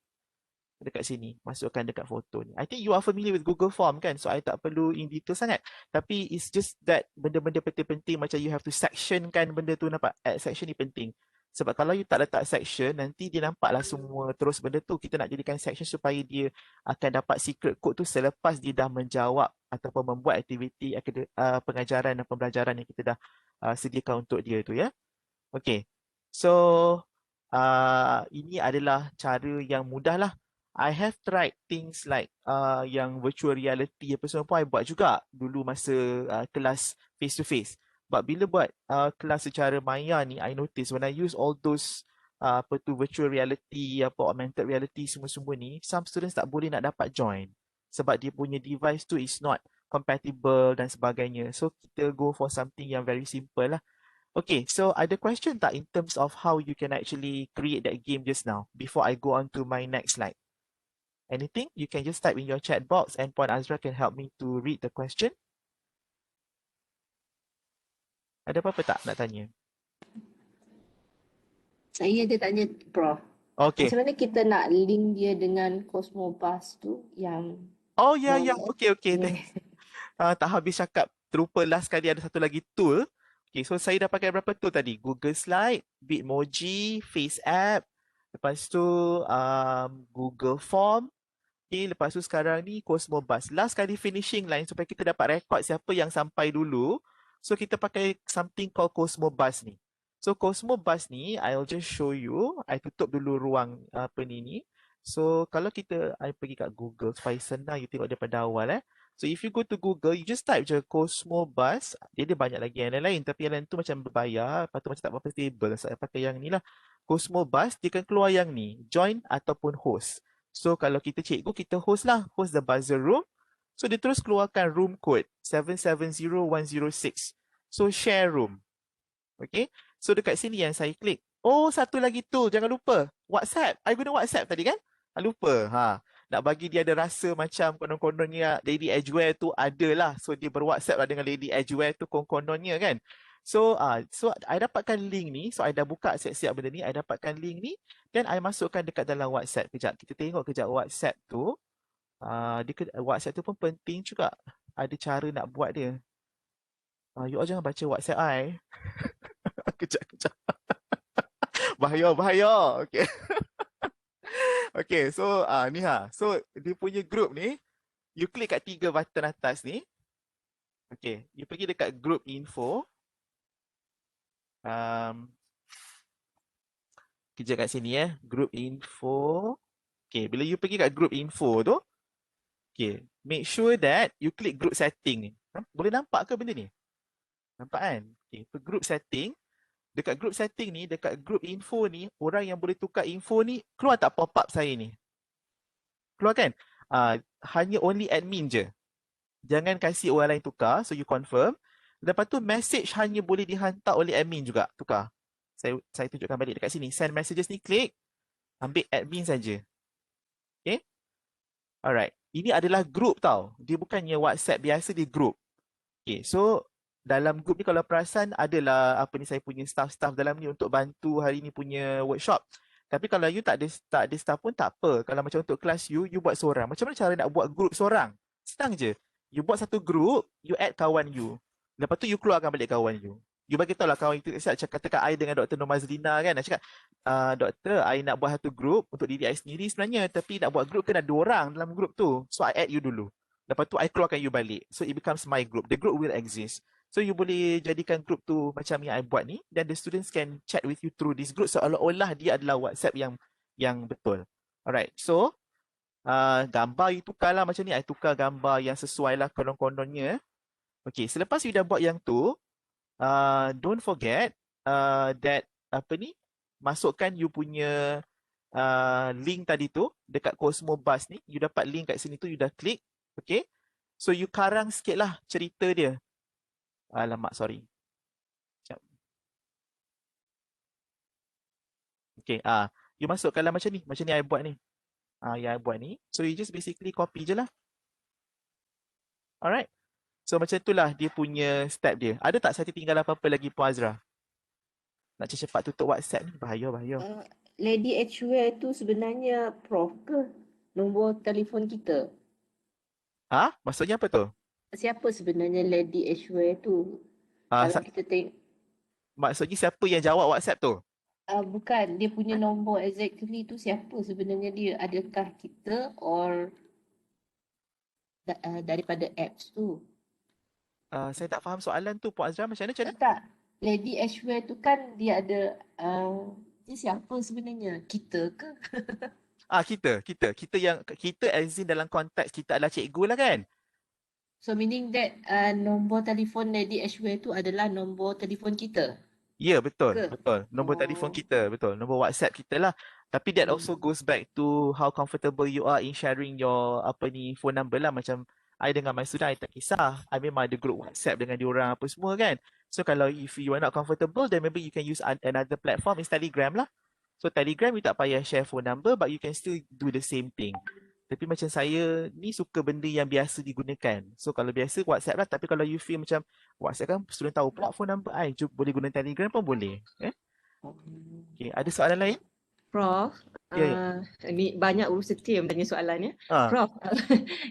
Dekat sini, masukkan dekat foto ni. I think you are familiar with Google Form kan, so I tak perlu in detail sangat. Tapi it's just that benda-benda penting-penting macam you have to section kan benda tu, nampak? Add section ni penting. Sebab kalau you tak letak section, nanti dia nampaklah semua terus benda tu. Kita nak jadikan section supaya dia akan dapat secret code tu selepas dia dah menjawab ataupun membuat aktiviti pengajaran dan pembelajaran yang kita dah sediakan untuk dia tu ya. Okay, so ini adalah cara yang mudah lah. I have tried things like yang virtual reality apa semua pun I buat juga dulu masa kelas face to face. But bila buat kelas secara maya ni, I notice when I use all those virtual reality, augmented reality semua-semua ni, some students tak boleh nak dapat join sebab dia punya device tu is not compatible dan sebagainya. So kita go for something yang very simple lah. Okay, so ada question tak in terms of how you can actually create that game just now before I go on to my next slide? Anything? You can just type in your chat box and Puan Azra can help me to read the question. Ada apa-apa tak nak tanya? Saya ada tanya Prof. Okay. Macam mana kita nak link dia dengan Cosmobus tu yang... Oh ya, ya. Okay. Yes. Tak habis cakap. Terlupa last kali ada satu lagi tool. Okay, so saya dah pakai berapa tool tadi? Google Slide, Bitmoji, Face App. Lepas tu Google Form. Okay, lepas tu sekarang ni Cosmobus. Last kali finishing line supaya kita dapat rekod siapa yang sampai dulu. So kita pakai something called Cosmobus ni. So Cosmobus ni, I'll just show you. I tutup dulu ruang ni. So kalau I pergi kat Google supaya senang you tengok daripada awal So if you go to Google, you just type je Cosmobus. Dia ada banyak lagi yang lain. Tapi yang lain tu macam berbayar. Lepas tu macam tak berapa stable. Saya pakai yang ni lah. Cosmobus, dia akan keluar yang ni. Join ataupun host. So kalau kita cikgu, kita host lah. Host the buzzer room. So dia terus keluarkan room code 770106. So share room. Okay. So dekat sini yang saya klik. Oh, satu lagi tool, jangan lupa. WhatsApp. I guna WhatsApp tadi kan? Lupa. Nak bagi dia ada rasa macam konon-kononnya Lady Edgeware tu adalah. So dia ber-WhatsApp lah dengan Lady Edgeware tu konon-kononnya kan. So I dapatkan link ni. So I dah buka siap-siap benda ni. I dapatkan link ni. Dan I masukkan dekat dalam WhatsApp. Kejap. Kita tengok kejap WhatsApp tu. WhatsApp tu pun penting juga. Ada cara nak buat dia. You all jangan baca WhatsApp I. Kejap. Bahaya. Okay. Okay, so ni So dia punya group ni, you klik kat 3 button atas ni. Okay, you pergi dekat group info. Kejap kat sini group info. Okay, bila you pergi kat group info tu, okay, make sure that you klik group setting ni. Boleh nampak ke benda ni? Nampak kan? Okay, group setting. Dekat group setting ni, dekat group info ni, orang yang boleh tukar info ni, keluar tak pop-up saya ni? Keluar kan? Hanya only admin je. Jangan kasih orang lain tukar, so you confirm. Lepas tu message hanya boleh dihantar oleh admin juga, tukar. Saya tunjukkan balik dekat sini. Send messages ni, klik. Ambil admin saja. Okay? Alright. Ini adalah group tau. Dia bukannya WhatsApp biasa, dia group. Okay, so dalam group ni kalau perasan adalah saya punya staff-staff dalam ni untuk bantu hari ni punya workshop. Tapi kalau you tak ada staff pun tak apa. Kalau macam untuk kelas you buat seorang. Macam mana cara nak buat group seorang? Senang je. You buat satu group, you add kawan you. Lepas tu you keluarkan balik kawan you. You bagi tahu lah kawan itu, katakan I dengan Dr. Nomazlina kan. Nak cakap, Doktor, I nak buat satu group untuk diri I sendiri sebenarnya. Tapi nak buat group kena 2 orang dalam group tu. So I add you dulu. Lepas tu I keluarkan you balik. So it becomes my group. The group will exist. So you boleh jadikan group tu macam yang I buat ni, dan the students can chat with you through this group seolah-olah dia adalah WhatsApp yang betul. Alright, so gambar you tukar lah macam ni. I tukar gambar yang sesuai lah konon-kononnya. Okay, selepas you dah buat yang tu, don't forget that masukkan you punya link tadi tu dekat Cosmo Bus ni. You dapat link kat sini tu, you dah klik. Okay, so you karang sikit lah cerita dia. Alamak, sorry. Okay, you masukkanlah macam ni I buat ni. Yang I buat ni. So you just basically copy je lah. Alright. So macam itulah dia punya step dia. Ada tak saya tinggal apa-apa lagi Puan Azra? Nak cepat tutup WhatsApp ni, bahaya. Lady Edgeware tu sebenarnya Prof ke? Nombor telefon kita. Maksudnya apa tu? Siapa sebenarnya Lady Edgeware tu? Kalau kita tengok. Maksudnya siapa yang jawab WhatsApp tu? Bukan, dia punya nombor exactly tu siapa sebenarnya dia? Adakah kita or daripada apps tu? Saya tak faham soalan tu Puan Azra, macam mana? Tak, Lady Edgeware tu kan dia ada, dia siapa sebenarnya? Kita ke? Kita as in dalam konteks kita adalah cikgu lah kan? So meaning that nombor telefon Lady Edgeware tu adalah nombor telefon kita? Ya, betul. Ke? Nombor telefon kita, betul. Nombor WhatsApp kita lah. Tapi that also goes back to how comfortable you are in sharing your phone number lah. Macam I dengan my student, I tak kisah. I memang ada group WhatsApp dengan diorang apa semua kan. So kalau if you are not comfortable, then maybe you can use another platform, is Telegram lah. So Telegram you tak payah share phone number, but you can still do the same thing. Tapi macam saya ni suka benda yang biasa digunakan. So kalau biasa WhatsApp lah. Tapi kalau you feel macam WhatsApp kan student tahu pula phone number I, boleh guna Telegram pun boleh. Okay, ada soalan lain? Prof, ni banyak universiti yang tanya soalan ya. Prof,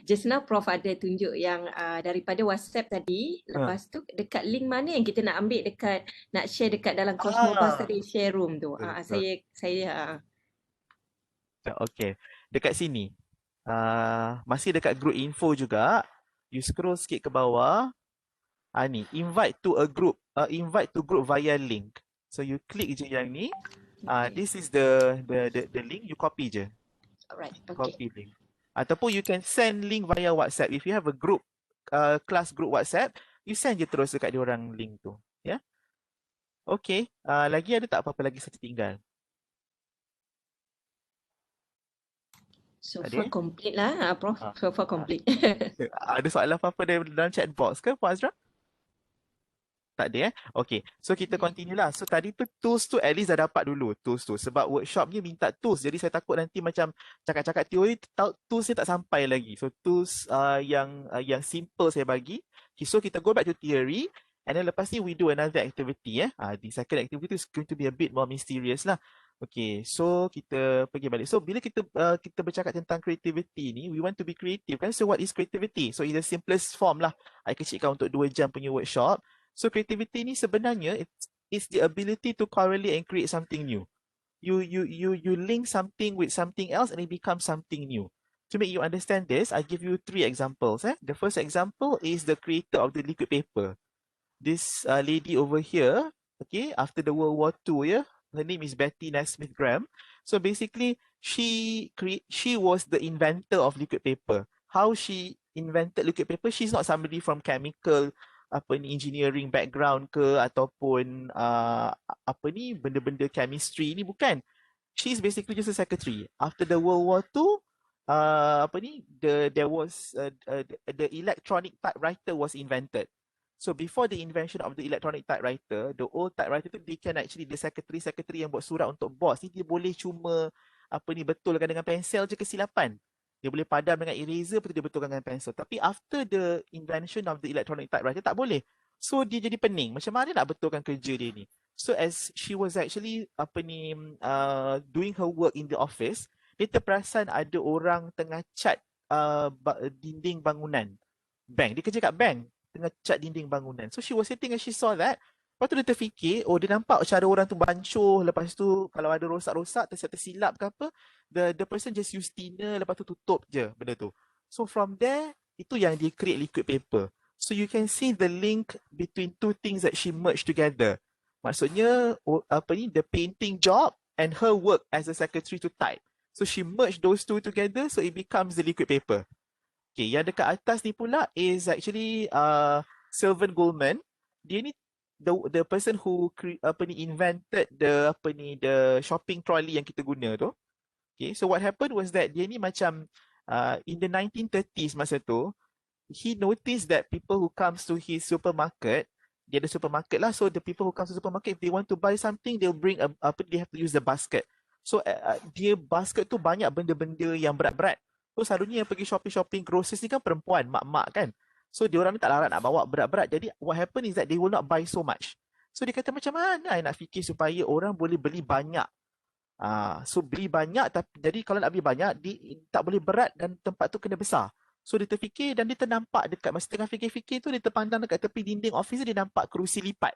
just now Prof ada tunjuk yang daripada WhatsApp tadi, lepas tu dekat link mana yang kita nak ambil nak share dekat dalam Cosmo Bus tadi, share room tu. Saya Okay, dekat sini. Masih dekat group info juga, you scroll sikit ke bawah. Ni invite to group via link. So you klik je yang ni. This is the link, you copy je. Alright, okay. Copy link. Ataupun you can send link via WhatsApp. If you have a group class group WhatsApp, you send je terus dekat diorang link tu. Ya. Yeah? Okay, lagi ada tak apa-apa lagi saya tinggal? So Tak ada? far complete lah, Prof. Ah, So far ah. complete. Ada soalan apa-apa dalam chat box ke, Puan Azra? Tak ada Okay. So kita continue lah. So tadi tu tools tu at least dah dapat dulu tools tu. Sebab workshopnya minta tools. Jadi saya takut nanti macam cakap-cakap teori tools saya tak sampai lagi. So tools yang simple saya bagi. Okay, so kita go back to theory. And then lepas ni we do another activity. The second activity is going to be a bit more mysterious lah. Okay, so kita pergi balik. So bila kita bercakap tentang creativity ni, we want to be creative kan. So what is creativity? So in the simplest form lah. I kecilkan untuk 2 jam punya workshop. So creativity ni sebenarnya it's the ability to correlate and create something new. You link something with something else and it becomes something new. To make you understand this, I give you 3 examples. The first example is the creator of the liquid paper. This lady over here, okay, after the World War II, her name is Betty Nesmith Graham. So basically, she was the inventor of liquid paper. How she invented liquid paper? She's not somebody from chemical engineering background ke ataupun benda-benda chemistry ni, bukan. She's basically just a secretary. After the World War II, there was the electronic typewriter was invented. So before the invention of the electronic typewriter, the old typewriter tu they can actually, the secretary yang buat surat untuk bos ni, dia boleh cuma betulkan dengan pensel je kesilapan. Dia boleh padam dengan eraser, lepas tu dia betulkan dengan pensel. Tapi after the invention of the electronic typewriter, tak boleh. So dia jadi pening. Macam mana nak betulkan kerja dia ni? So as she was actually doing her work in the office, dia terperasan ada orang tengah cat dinding bangunan. Bank. Dia kerja kat bank. Tengah cat dinding bangunan. So she was sitting and she saw that. Lepas tu dia terfikir, dia nampak cara orang tu bancuh. Lepas tu kalau ada rosak-rosak, tersilap ke apa, the person just use thinner, lepas tu tutup je benda tu. So from there, itu yang dia create liquid paper. So you can see the link between 2 things that she merged together. Maksudnya, the painting job and her work as a secretary to type. So she merged those 2 together, so it becomes the liquid paper. Okay, yang dekat atas ni pula is actually Sylvan Goldman. Dia ni the person who invented the shopping trolley yang kita guna tu. Okay, so what happened was that dia ni macam in the 1930s masa tu, he noticed that people who comes to his supermarket, dia ada supermarket lah, so the people who comes to supermarket, if they want to buy something, they'll bring they have to use the basket. So dia basket tu banyak benda-benda yang berat-berat. So selalunya yang pergi shopping groceries ni kan perempuan, mak-mak kan. So diorang ni tak larat nak bawa berat-berat. Jadi what happen is that they will not buy so much. So dia kata macam mana I nak fikir supaya orang boleh beli banyak. So beli banyak, jadi kalau nak beli banyak, tak boleh berat dan tempat tu kena besar. So dia terfikir dan dia ternampak dekat masa tengah fikir-fikir tu, dia terpandang dekat tepi dinding office dia nampak kerusi lipat.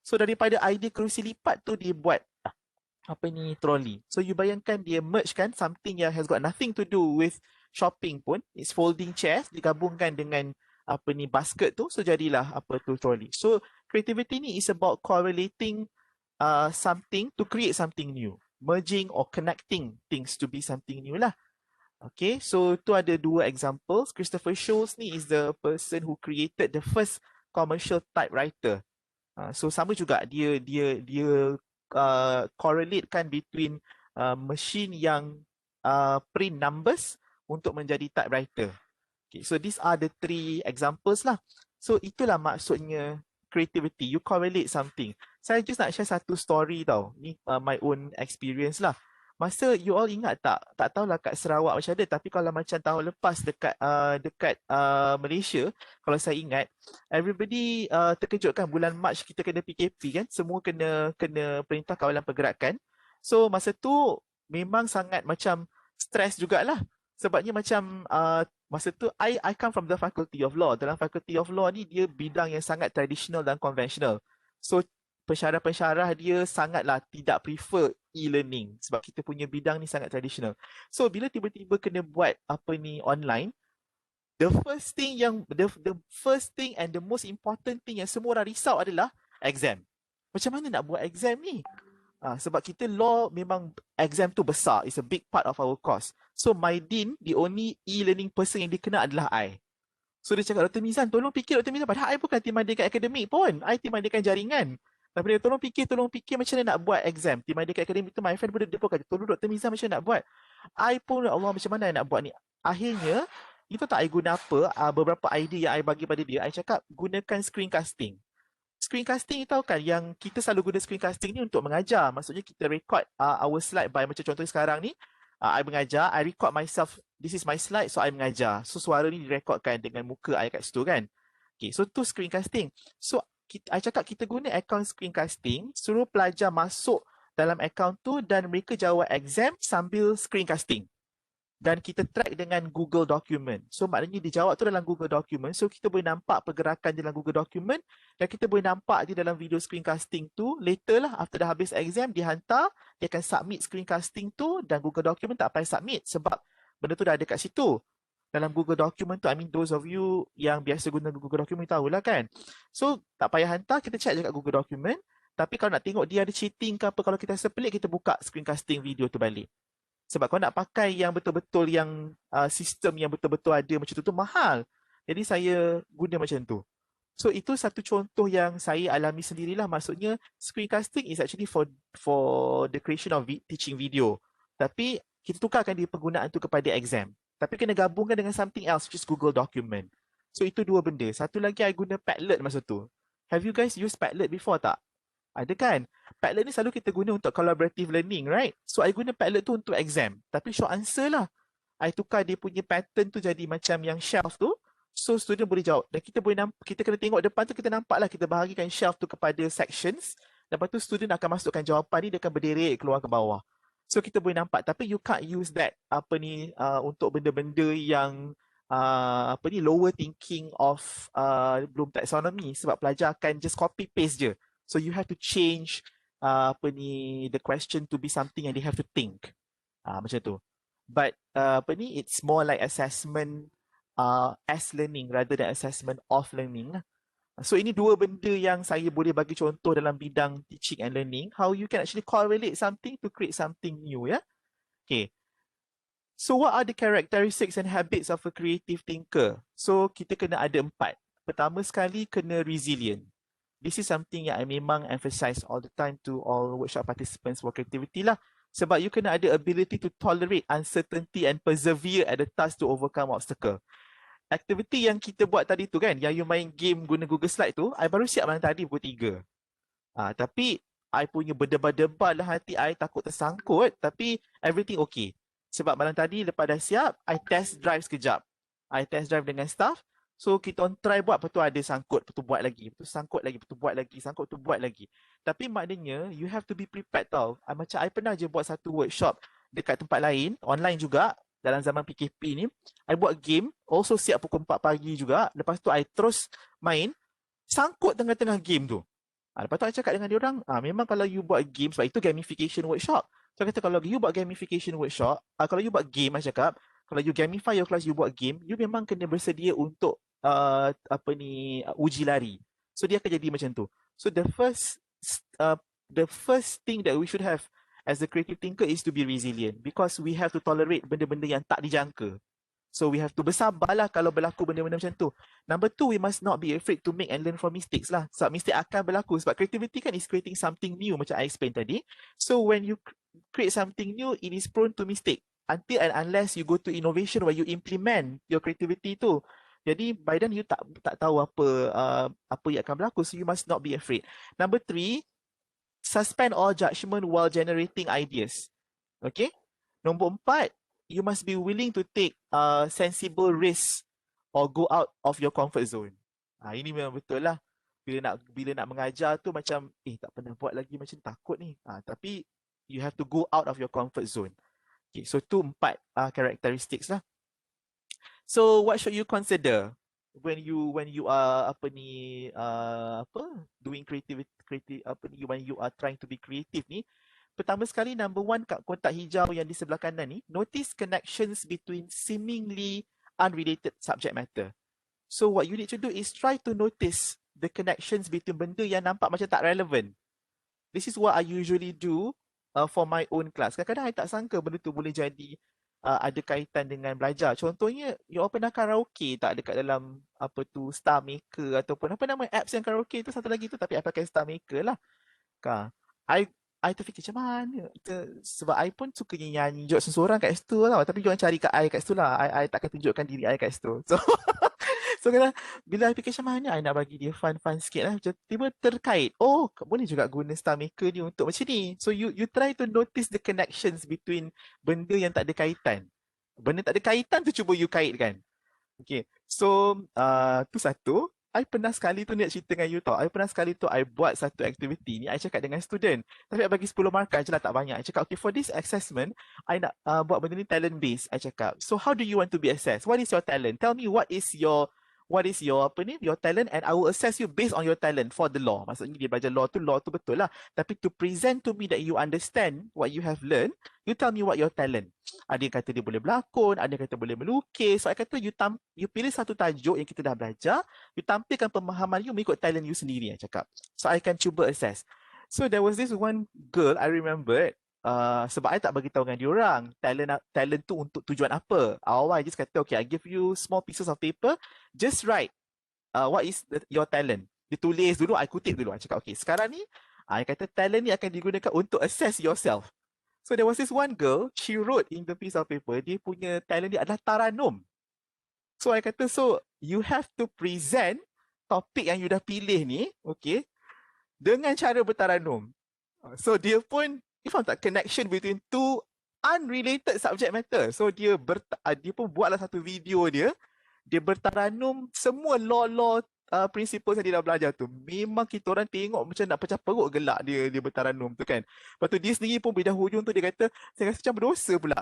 So daripada idea kerusi lipat tu dia buat trolley. So you bayangkan dia merge kan something yang has got nothing to do with shopping pun. It's folding chairs digabungkan dengan basket tu, so jadilah trolley. So creativity ni is about correlating something to create something new, merging or connecting things to be something new lah. Okay, so tu ada 2 examples. Christopher Sholes ni is the person who created the first commercial typewriter. So sama juga dia correlatekan between machine yang print numbers untuk menjadi typewriter. Okay, so these are the 3 examples lah. So itulah maksudnya creativity. You correlate something. Saya just nak share satu story tau. Ni my own experience lah. Masa you all ingat tak? Tak tahulah kat Sarawak macam ada, tapi kalau macam tahun lepas dekat Malaysia, kalau saya ingat, everybody terkejut kan bulan Mac kita kena PKP kan, semua kena perintah kawalan pergerakan. So masa tu memang sangat macam stres jugalah. Sebabnya macam masa tu I come from the Faculty of Law. Dalam Faculty of Law ni dia bidang yang sangat traditional dan konvensional. So pensyarah-pensyarah dia sangatlah tidak prefer e-learning sebab kita punya bidang ni sangat traditional. So bila tiba-tiba kena buat online, the first thing and the most important thing yang semua orang risau adalah exam. Macam mana nak buat exam ni? Sebab kita law memang exam tu besar, it's a big part of our course. So my dean, the only e-learning person yang dia kena adalah I. So dia cakap, Dr. Mizan, tolong fikir Dr. Mizan, padahal I bukan tim mandikan akademik pun, I tim mandikan jaringan. Tapi dia tolong fikir macam mana nak buat exam. Tim mandikan akademik tu my friend dia pun kata, tolong Dr. Mizan macam mana nak buat. I pun Allah macam mana I nak buat ni. Akhirnya, you tahu tak I guna apa? Beberapa idea yang I bagi pada dia, I cakap gunakan screencasting. Screencasting you tahu kan yang kita selalu guna screencasting ni untuk mengajar. Maksudnya kita record our slide by macam contoh sekarang ni, I mengajar, I record myself, this is my slide, so I mengajar. So suara ni direkodkan dengan muka I kat situ kan. Okay, so tu screencasting. So I cakap kita guna account screencasting, suruh pelajar masuk dalam account tu dan mereka jawab exam sambil screencasting. Dan kita track dengan Google Document. So maknanya dia jawab tu dalam Google Document. So kita boleh nampak pergerakan dalam Google Document dan kita boleh nampak dia dalam video screencasting tu. Later lah, after dah habis exam, dia hantar, dia akan submit screencasting tu dan Google Document tak payah submit sebab benda tu dah ada kat situ. Dalam Google Document tu, I mean those of you yang biasa guna Google Document tahulah kan. So tak payah hantar, kita check je kat Google Document. Tapi kalau nak tengok dia ada cheating ke apa, kalau kita sepelik, kita buka screencasting video tu balik. Sebab kau nak pakai yang betul-betul yang sistem yang betul-betul ada macam tu mahal. Jadi saya guna macam tu. So itu satu contoh yang saya alami sendirilah. Maksudnya screencasting is actually for the creation of teaching video. Tapi kita tukarkan dia penggunaan tu kepada exam. Tapi kena gabungkan dengan something else which is Google Document. So itu dua benda. Satu lagi I guna Padlet masa tu. Have you guys used Padlet before tak? Ada kan? Padlet ni selalu kita guna untuk collaborative learning, right? So, I guna Padlet tu untuk exam. Tapi short answer lah. I tukar dia punya pattern tu jadi macam yang shelf tu. So, student boleh jawab. Dan kita kena tengok depan tu, kita nampak lah kita bahagikan shelf tu kepada sections. Lepas tu, student akan masukkan jawapan ni, dia akan berderet keluar ke bawah. So, kita boleh nampak. Tapi, you can't use that untuk benda-benda yang lower thinking of Bloom taxonomy. Sebab pelajar akan just copy-paste je. So you have to change the question to be something and they have to think. Macam tu. But it's more like assessment as learning rather than assessment of learning. So ini dua benda yang saya boleh bagi contoh dalam bidang teaching and learning. How you can actually correlate something to create something new. Yeah? Okay. So what are the characteristics and habits of a creative thinker? So kita kena ada 4. Pertama sekali kena resilient. This is something yang I memang emphasize all the time to all workshop participants for creativity lah. Sebab you kena ada ability to tolerate uncertainty and persevere at the task to overcome obstacle. Aktiviti yang kita buat tadi tu kan, yang you main game guna Google Slide tu, I baru siap malam tadi pukul 3. Tapi I punya berdebar-debar lah hati I, takut tersangkut, tapi everything okay. Sebab malam tadi lepas dah siap, I test drive sekejap. I test drive dengan staff. So kita on try buat, lepas tu ada sangkut, lepas tu buat lagi, lepas tu sangkut lagi, lepas tu buat lagi, sangkut tu buat lagi. Tapi maknanya you have to be prepared tau. Macam I pernah je buat satu workshop dekat tempat lain, online juga, dalam zaman PKP ni. I buat game, also siap pukul 4 pagi juga. Lepas tu I terus main, sangkut tengah-tengah game tu. Lepas tu I cakap dengan diorang, memang kalau you buat game, sebab itu gamification workshop. So I kata kalau you buat gamification workshop, kalau you buat game, I cakap, kalau you gamify your class, you buat game, you memang kena bersedia untuk uji lari. So dia akan jadi macam tu. So the first thing that we should have as a creative thinker is to be resilient, because we have to tolerate benda-benda yang tak dijangka. So we have to bersabarlah kalau berlaku benda-benda macam tu. Number 2, we must not be afraid to make and learn from mistakes lah. Sebab mistake akan berlaku. Sebab creativity kan is creating something new macam I explain tadi. So when you create something new, it is prone to mistake. Until and unless you go to innovation where you implement your creativity tu. Jadi by then you tak tahu apa yang akan berlaku. So you must not be afraid. Number 3, suspend all judgment while generating ideas. Okay. Nombor 4, you must be willing to take sensible risks or go out of your comfort zone. Ini memang betul lah. Bila nak mengajar tu macam tak pernah buat lagi, macam takut ni. Tapi you have to go out of your comfort zone. Okay, so tu 4 characteristics lah. So what should you consider when you are doing when you are trying to be creative ni? Pertama sekali, number 1 kat kotak hijau yang di sebelah kanan ni, notice connections between seemingly unrelated subject matter. So what you need to do is try to notice the connections between benda yang nampak macam tak relevant. This is what I usually do for my own class. Kadang-kadang I tak sangka benda tu boleh jadi ada kaitan dengan belajar. Contohnya, you all pernah karaoke tak dekat dalam Star Maker ataupun apa nama apps yang karaoke tu, satu lagi tu, tapi I pakai Star Maker lah. I I terfikir macam mana. Sebab I pun suka nyanyi joke seorang kat situ tau. Tapi jangan cari kat I kat situ lah. I takkan tunjukkan diri I kat situ. So, so bila I fikir macam mana I nak bagi dia fun-fun sikit lah. Macam tiba terkait. Oh, boleh juga guna star maker ni untuk macam ni. So you try to notice the connections between benda yang tak ada kaitan. Benda tak ada kaitan tu cuba you kaitkan. Okay. So, tu satu. I pernah sekali tu nak cerita dengan you tau. I pernah sekali tu I buat satu aktiviti ni. I cakap dengan student. Tapi I bagi 10 markah je lah, tak banyak. I cakap, okay, for this assessment, I nak buat benda ni talent based. I cakap, so how do you want to be assessed? What is your talent? Tell me what is your your talent, and I will assess you based on your talent for the law. Maksudnya dia belajar law tu betul lah. Tapi to present to me that you understand what you have learned, you tell me what your talent. Ada yang kata dia boleh berlakon, ada yang kata boleh melukis. So I kata you pilih satu tajuk yang kita dah belajar, you tampilkan pemahaman you mengikut talent you sendiri, I cakap. So I can cuba assess. So there was this one girl I remembered. Sebab I tak bagi tahu dengan diorang talent tu untuk tujuan apa. Awal I just kata, okay, I give you small pieces of paper, just write what is your talent. Dia tulis dulu, I kutip dulu. I cakap, okay, sekarang ni I kata talent ni akan digunakan untuk assess yourself. So there was this one girl, she wrote in the piece of paper, dia punya talent dia adalah taranum. So I kata, so you have to present topik yang you dah pilih ni, okay, dengan cara bertaranum. So dia pun, you faham tak, connection between two unrelated subject matter. So dia pun buatlah satu video dia bertaranum semua law principles yang dia dah belajar tu. Memang kita orang tengok macam nak pecah perut gelak dia bertaranum tu kan. Lepas tu dia sendiri pun bila hujung tu dia kata, saya rasa macam berdosa pula.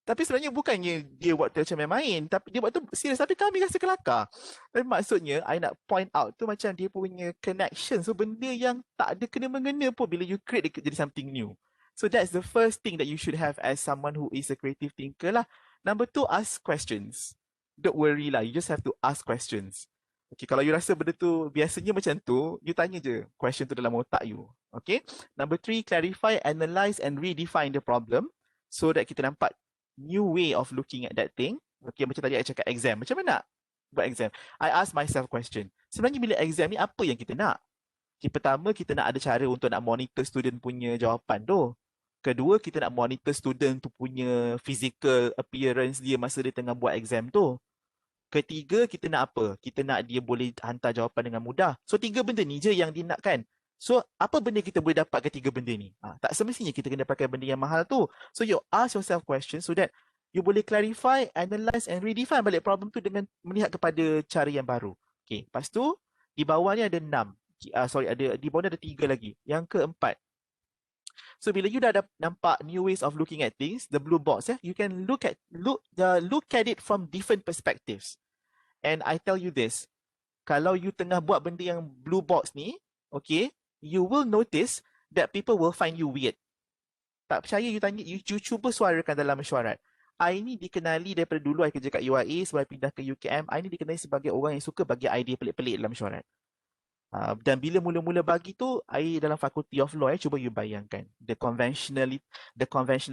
Tapi sebenarnya bukannya dia buat tu macam main-main, tapi dia buat tu serius, tapi kami rasa kelakar. Tapi maksudnya I nak point out tu macam dia punya connection. So benda yang tak ada kena-mengena pun bila you create dia jadi something new. So that's the first thing that you should have as someone who is a creative thinker lah. Number 2, ask questions. Don't worry lah, you just have to ask questions. Okay, kalau you rasa benda tu biasanya macam tu, you tanya je question tu dalam otak you. Okay. Number 3, clarify, analyze and redefine the problem so that kita nampak new way of looking at that thing. Okay, macam tadi I cakap exam. Macam mana nak buat exam? I ask myself question. Sebenarnya bila exam ni apa yang kita nak? Okay, pertama, kita nak ada cara untuk nak monitor student punya jawapan tu. Kedua, kita nak monitor student tu punya physical appearance dia masa dia tengah buat exam tu. Ketiga, kita nak apa? Kita nak dia boleh hantar jawapan dengan mudah. So 3 benda ni je yang dia nak kan. So apa benda kita boleh dapat ketiga benda ni? Tak semestinya kita kena pakai benda yang mahal tu. So you ask yourself questions so that you boleh clarify, analyze and redefine balik problem tu dengan melihat kepada cara yang baru. Okay, lepas tu di bawah ni ada 6. Di bawah ni ada 3 lagi. Yang keempat. So bila you dah nampak new ways of looking at things, the blue box, you can look at it from different perspectives. And I tell you this, kalau you tengah buat benda yang blue box ni, okay, you will notice that people will find you weird. Tak percaya, you cuba suarakan dalam mesyuarat. I ni dikenali daripada dulu I kerja kat UIA sebelum I pindah ke UKM. I ni dikenali sebagai orang yang suka bagi idea pelik-pelik dalam mesyuarat. Dan bila mula-mula bagi tu, I dalam Faculty of Law, cuba you bayangkan. The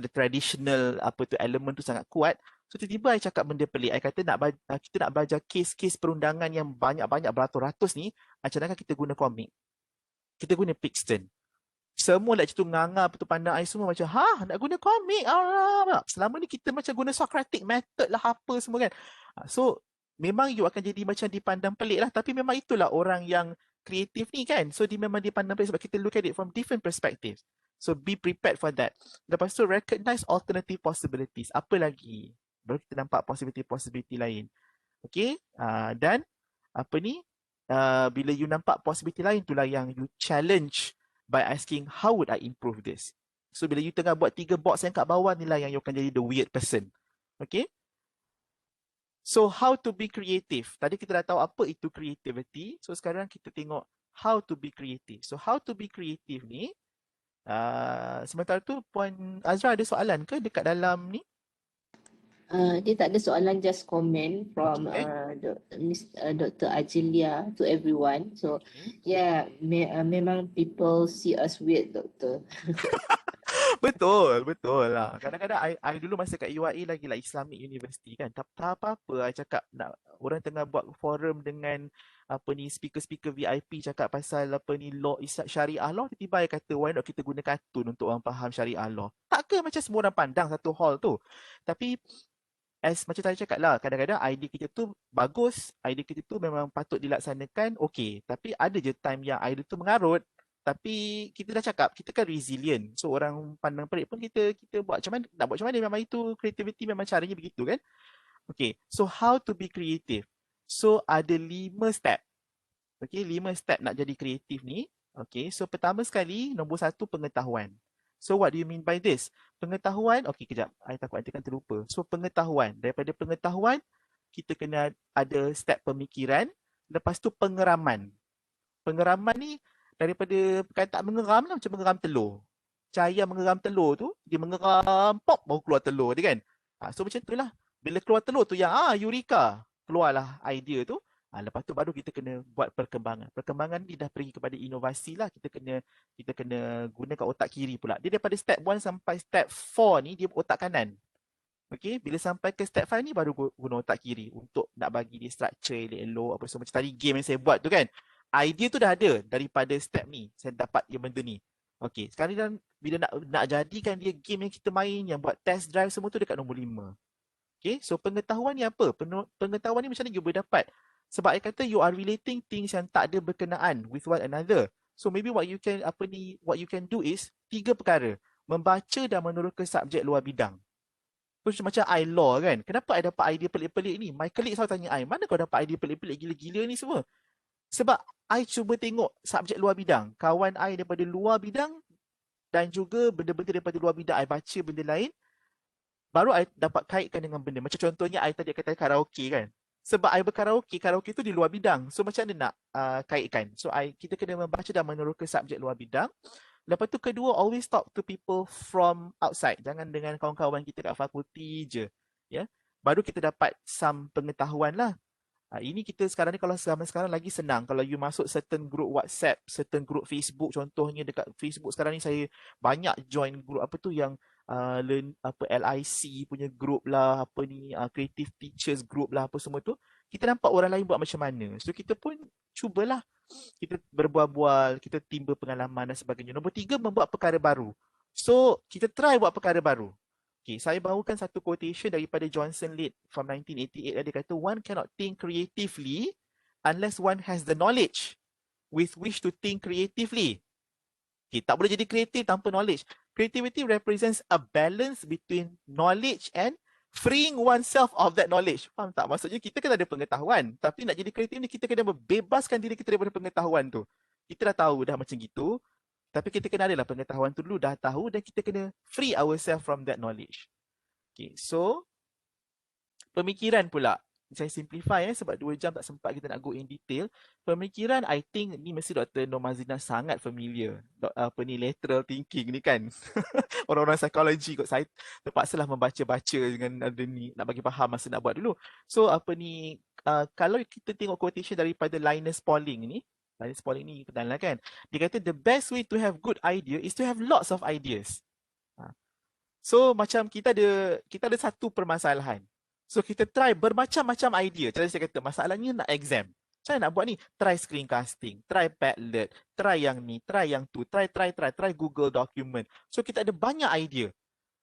traditional elemen tu sangat kuat. So tiba-tiba I cakap benda pelik. I kata kita nak belajar kes-kes perundangan yang banyak-banyak beratus-ratus ni, macam mana kita guna komik. Kita guna Pixton. Semua lagi tu nganga betul pandang I semua macam, nak guna komik? Selama ni kita macam guna Socratic method lah apa semua kan. So memang you akan jadi macam dipandang pelik lah. Tapi memang itulah orang yang kreatif ni kan. So dia memang dipandang pelik sebab kita look at it from different perspectives. So be prepared for that. Lepas tu recognize alternative possibilities. Apa lagi? Baru kita nampak possibility lain. Okay. Dan bila you nampak possibility lain, itulah yang you challenge by asking, how would I improve this? So bila you tengah buat 3 box yang kat bawah ni lah yang you akan jadi the weird person. Okay? So how to be creative? Tadi kita dah tahu apa itu creativity. So sekarang kita tengok how to be creative. So how to be creative ni, sementara tu Puan Azra ada soalan ke dekat dalam ni? Dia tak ada soalan, just comment from Dr. Ajilia to everyone. So memang people see us weird, Doktor. Betul lah. Kadang-kadang I dulu masa kat UIA lagi lah Islamic University kan. Tak apa-apa I cakap nak orang tengah buat forum dengan speaker-speaker VIP cakap pasal law syariah law, tiba-tiba I kata why not kita guna kartun untuk orang faham syariah law. Tak ke macam semua orang pandang satu hall tu. Tapi macam saya cakap lah, kadang-kadang idea kita tu bagus, idea kita tu memang patut dilaksanakan, okey. Tapi ada je time yang idea tu mengarut. Tapi kita dah cakap, kita kan resilient. So orang pandang pelik pun kita buat macam mana, nak buat macam mana, memang itu creativity, memang caranya begitu kan. Okay, so how to be creative? So ada 5 step. Okay, 5 step nak jadi kreatif ni. Okay, so pertama sekali, nombor 1, pengetahuan. So what do you mean by this? Pengetahuan, okay kejap, I takut nanti kan terlupa. So pengetahuan, daripada pengetahuan, kita kena ada step pemikiran. Lepas tu pengeraman. Pengeraman ni daripada perkataan mengeram lah, macam mengeram telur. Cahaya mengeram telur tu, dia mengeram, pop, baru keluar telur dia kan. So macam tu lah. Bila keluar telur tu yang, eureka, keluarlah idea tu. Lepas tu baru kita kena buat perkembangan. Perkembangan ni dah pergi kepada inovasi lah. Kita kena gunakan otak kiri pula. Dia daripada step 1 sampai step 4 ni, dia otak kanan. Okay, bila sampai ke step 5 ni, baru guna otak kiri untuk nak bagi dia structure elok-elok. Apa semua macam tadi game yang saya buat tu kan. Idea tu dah ada daripada step ni. Saya dapat yang benda ni. Okay, sekarang bila nak jadikan dia game yang kita main, yang buat test drive semua tu dekat nombor 5. Okay, so pengetahuan ni apa? Pengetahuan ni macam mana you boleh dapat? Sebab I kata you are relating things yang tak ada berkenaan with one another. So maybe what you can do is 3 perkara. Membaca dan meneroka subjek luar bidang. So macam I law kan. Kenapa I dapat idea pelik-pelik ni? My colleague selalu tanya I, mana kau dapat idea pelik-pelik gila-gila ni semua? Sebab I cuba tengok subjek luar bidang. Kawan I daripada luar bidang dan juga benda-benda daripada luar bidang. I baca benda lain. Baru I dapat kaitkan dengan benda. Macam contohnya I tadi kata karaoke kan. Sebab I karaoke tu di luar bidang. So macam mana nak kaitkan? So kita kena membaca dan meneroka subjek luar bidang. Lepas tu kedua, always talk to people from outside. Jangan dengan kawan-kawan kita kat fakulti je. Ya. Baru kita dapat some pengetahuan lah. Ini kita sekarang ni, kalau zaman sekarang lagi senang. Kalau you masuk certain group WhatsApp, certain group Facebook, contohnya dekat Facebook sekarang ni saya banyak join group apa tu yang LIC punya group lah, creative teachers group lah, apa semua tu. Kita nampak orang lain buat macam mana. So kita pun cubalah. Kita berbual-bual, kita timba pengalaman dan sebagainya. Nombor 3, membuat perkara baru. So kita try buat perkara baru. Okay, saya bawakan satu quotation daripada Johnson Lit from 1988. Dia kata, one cannot think creatively unless one has the knowledge with which to think creatively. Okay, tak boleh jadi kreatif tanpa knowledge. Creativity represents a balance between knowledge and freeing oneself of that knowledge. Faham tak? Maksudnya kita kan ada pengetahuan. Tapi nak jadi kreatif ni, kita kena membebaskan diri kita daripada pengetahuan tu. Kita dah tahu dah macam gitu. Tapi kita kena adalah pengetahuan tu dulu, dah tahu, dan kita kena free ourselves from that knowledge. Okay, so pemikiran pula. Saya simplify sebab 2 jam tak sempat kita nak go in detail. Pemikiran, I think ni mesti Dr. Normazina sangat familiar. Lateral thinking ni kan. Orang-orang psikologi kot. Saya terpaksalah membaca-baca dengan ada ni, nak bagi faham masa nak buat dulu. So kalau kita tengok quotation daripada Linus Pauling ni, Linus Pauling ni kenal lah kan. Dia kata the best way to have good idea is to have lots of ideas. So macam kita ada satu permasalahan. So kita try bermacam-macam idea. Macam saya kata masalahnya nak exam. Macam mana nak buat ni? Try screencasting, try Padlet, try yang ni, try yang tu, try Google document. So kita ada banyak idea.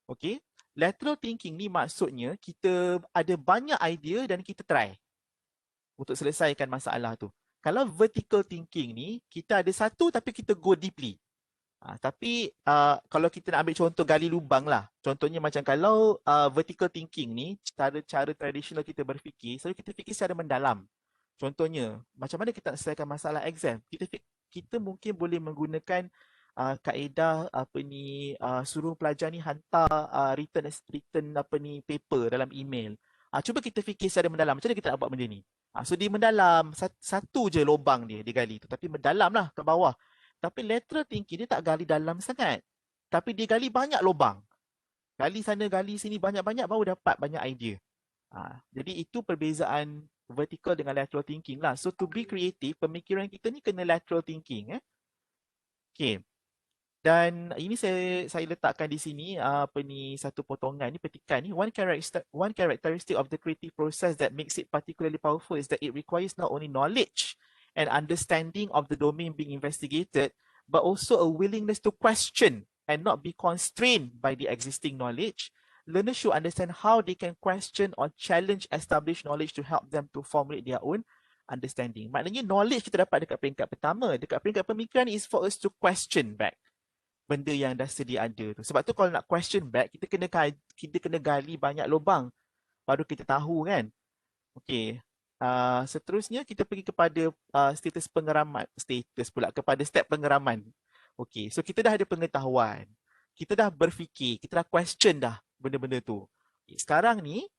Okay? Lateral thinking ni maksudnya kita ada banyak idea dan kita try untuk selesaikan masalah tu. Kalau vertical thinking ni, kita ada satu tapi kita go deeply. Tapi kalau kita nak ambil contoh gali lubang lah. Contohnya macam kalau vertical thinking ni, cara tradisional kita berfikir, selalu kita fikir secara mendalam. Contohnya, macam mana kita nak selesaikan masalah exam? Kita mungkin boleh menggunakan kaedah suruh pelajar ni hantar written paper dalam email. Cuba kita fikir secara mendalam, macam mana kita nak buat benda ni? So di mendalam, satu je lubang dia gali tu, tapi mendalam lah ke bawah. Tapi lateral thinking dia tak gali dalam sangat, tapi dia gali banyak lubang. Gali sana, gali sini, banyak-banyak baru dapat banyak idea. Jadi itu perbezaan vertical dengan lateral thinking lah. So to be creative, pemikiran kita ni kena lateral thinking. Okay. Dan ini saya letakkan di sini satu potongan ni, petikan ni. One characteristic of the creative process that makes it particularly powerful is that it requires not only knowledge and understanding of the domain being investigated, but also a willingness to question and not be constrained by the existing knowledge. Learners should understand how they can question or challenge established knowledge to help them to formulate their own understanding. Maknanya knowledge kita dapat dekat peringkat pertama. Dekat peringkat pemikiran is for us to question back benda yang dah sedia ada tu. Sebab tu kalau nak question back, kita kena gali banyak lubang baru kita tahu kan. Okey. Seterusnya kita pergi kepada status pengeraman. Kepada step pengeraman. Okey. So kita dah ada pengetahuan. Kita dah berfikir, kita dah question dah benda-benda tu. Sekarang ni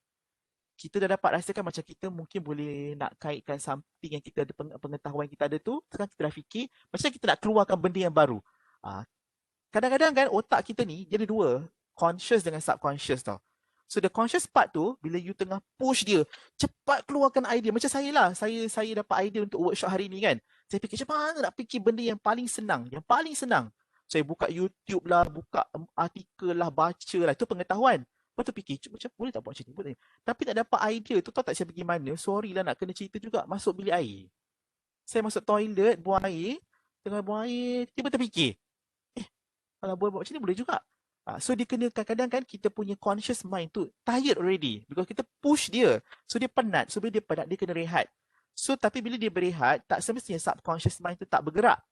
kita dah dapat rasakan macam kita mungkin boleh nak kaitkan something yang kita ada pengetahuan yang kita ada tu. Sekarang kita dah fikir macam kita nak keluarkan benda yang baru. Kadang-kadang kan otak kita ni dia ada dua, conscious dengan subconscious tau. So the conscious part tu bila you tengah push dia, cepat keluarkan idea. Macam saya lah, saya dapat idea untuk workshop hari ni kan. Saya fikir macam mana nak fikir benda yang paling senang, Saya buka YouTube lah, buka artikel lah, baca lah. Itu pengetahuan. Lepas tu fikir, macam boleh tak buat macam ni? Boleh. Tapi tak dapat idea tu, tahu tak saya pergi mana? Sorry lah nak kena cerita juga. Masuk bilik air. Saya masuk toilet, buang air. Tengah buang air, tiba terfikir. Kalau buat macam ni boleh juga. So dia kena kadang-kadang kan kita punya conscious mind tu tired already. Because kita push dia. So dia penat. So bila dia penat, dia kena rehat. So tapi bila dia berehat, tak semestinya subconscious mind tu tak bergerak.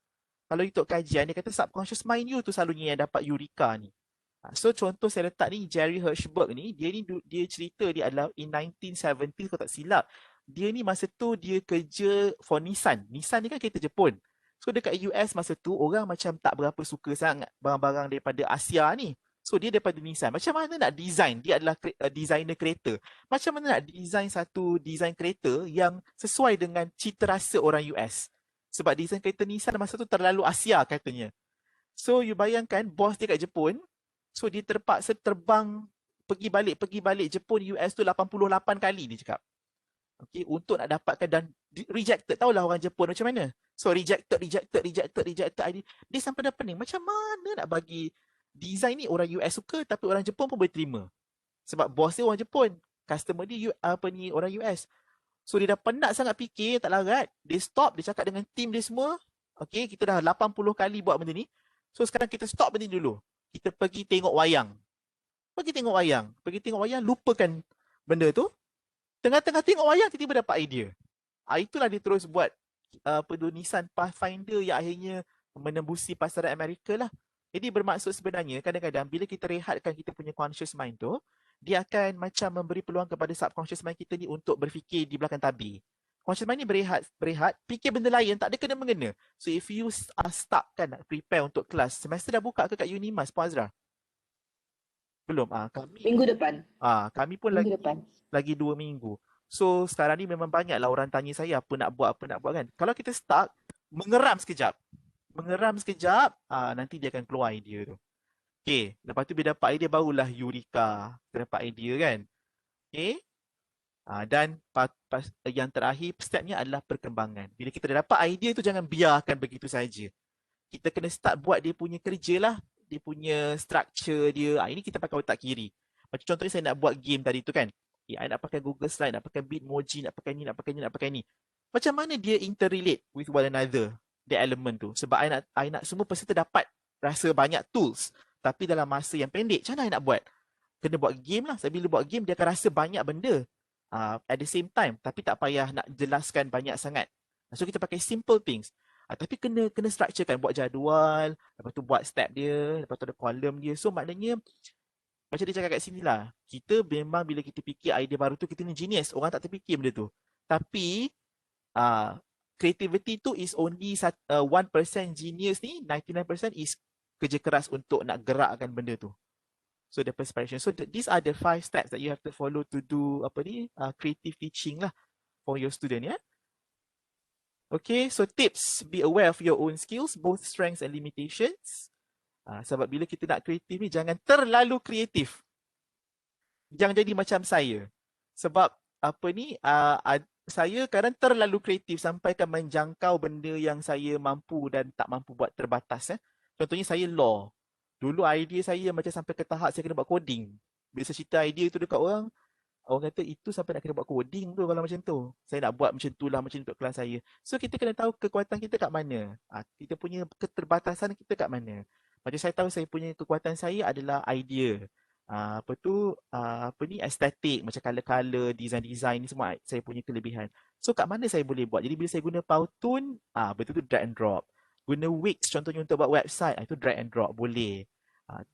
Kalau ikut kajian, dia kata subconscious mind you tu selalunya yang dapat eureka ni. So contoh saya letak ni, Jerry Hirschberg ni, dia cerita dia adalah in 1970 kalau tak silap. Dia ni masa tu dia kerja for Nissan. Nissan ni kan kereta Jepun. So dekat US masa tu orang macam tak berapa suka sangat barang-barang daripada Asia ni. So dia daripada Nissan. Macam mana nak design? Dia adalah designer kereta. Macam mana nak design satu design kereta yang sesuai dengan cita rasa orang US? Sebab design kereta Nissan masa tu terlalu Asia katanya. So you bayangkan bos dia kat Jepun. So dia terpaksa terbang pergi balik Jepun US tu 88 kali dia cakap. Okay, untuk nak dapatkan dan rejected. Tahulah orang Jepun macam mana. So rejected. Dia sampai dah pening. Macam mana nak bagi design ni orang US suka tapi orang Jepun pun boleh terima. Sebab bos dia orang Jepun. Customer dia orang US. So dia dah penat sangat fikir, tak larat. Dia stop, dia cakap dengan tim dia semua. Okay, kita dah 80 kali buat benda ni. So sekarang kita stop benda ni dulu. Kita pergi tengok wayang. Pergi tengok wayang, lupakan benda tu. Tengah-tengah tengok wayang, tiba-tiba dapat idea. Itulah dia terus buat Nissan Pathfinder yang akhirnya menembusi pasaran Amerika lah. Jadi bermaksud sebenarnya kadang-kadang bila kita rehatkan kita punya conscious mind tu, dia akan macam memberi peluang kepada subconscious mind kita ni untuk berfikir di belakang tabir. Conscious mind ni berehat, fikir benda lain tak ada kena-mengena. So if you are stuck kan nak prepare untuk kelas, semester dah buka ke kat UNIMAS, Puan Azra? Belum. Minggu depan. Kami pun lagi 2 minggu. So sekarang ni memang banyaklah orang tanya saya apa nak buat kan. Kalau kita stuck, mengeram sekejap, nanti dia akan keluar idea tu. Okay, lepas tu bila dapat idea barulah eureka, kita dapat idea kan. Okay. Dan yang terakhir stepnya adalah perkembangan. Bila kita dah dapat idea tu jangan biarkan begitu saja. Kita kena start buat dia punya kerja lah, dia punya structure dia. Ini kita pakai otak kiri. Macam contohnya saya nak buat game tadi tu kan. I nak pakai Google Slide, nak pakai Bitmoji, nak pakai ni. Macam mana dia interrelate with one another, the element tu. Sebab I nak semua peserta dapat rasa banyak tools. Tapi dalam masa yang pendek, macam mana I nak buat? Kena buat game lah. Bila buat game, dia akan rasa banyak benda at the same time. Tapi tak payah nak jelaskan banyak sangat. So kita pakai simple things. Tapi kena structurekan, buat jadual, lepas tu buat step dia, lepas tu ada column dia. So maknanya, macam dia cakap kat sini lah, kita memang bila kita fikir idea baru tu, kita ni genius. Orang tak terfikir benda tu. Tapi, creativity tu is only 1% genius ni, 99% is kerja keras untuk nak gerakkan benda tu. So the perspiration. So these are the 5 steps that you have to follow to do creative teaching lah for your student, ya. Okay, so tips, be aware of your own skills, both strengths and limitations. Sebab bila kita nak kreatif ni, jangan terlalu kreatif. Jangan jadi macam saya. Sebab saya kadang terlalu kreatif sampai kan menjangkau benda yang saya mampu dan tak mampu buat terbatas. Contohnya saya law. Dulu idea saya macam sampai ke tahap saya kena buat coding. Bila saya cerita idea tu dekat orang, orang kata itu sampai nak kena buat coding tu kalau macam tu. Saya nak buat macam tu lah macam untuk kelas saya. So kita kena tahu kekuatan kita kat mana. Kita punya keterbatasan kita kat mana. Macam saya tahu saya punya kekuatan saya adalah idea. Estetik, macam color-color, design-design ni semua saya punya kelebihan. So kat mana saya boleh buat? Jadi bila saya guna Powtoon, betul tu drag and drop. Guna Wix contohnya untuk buat website, itu drag and drop boleh.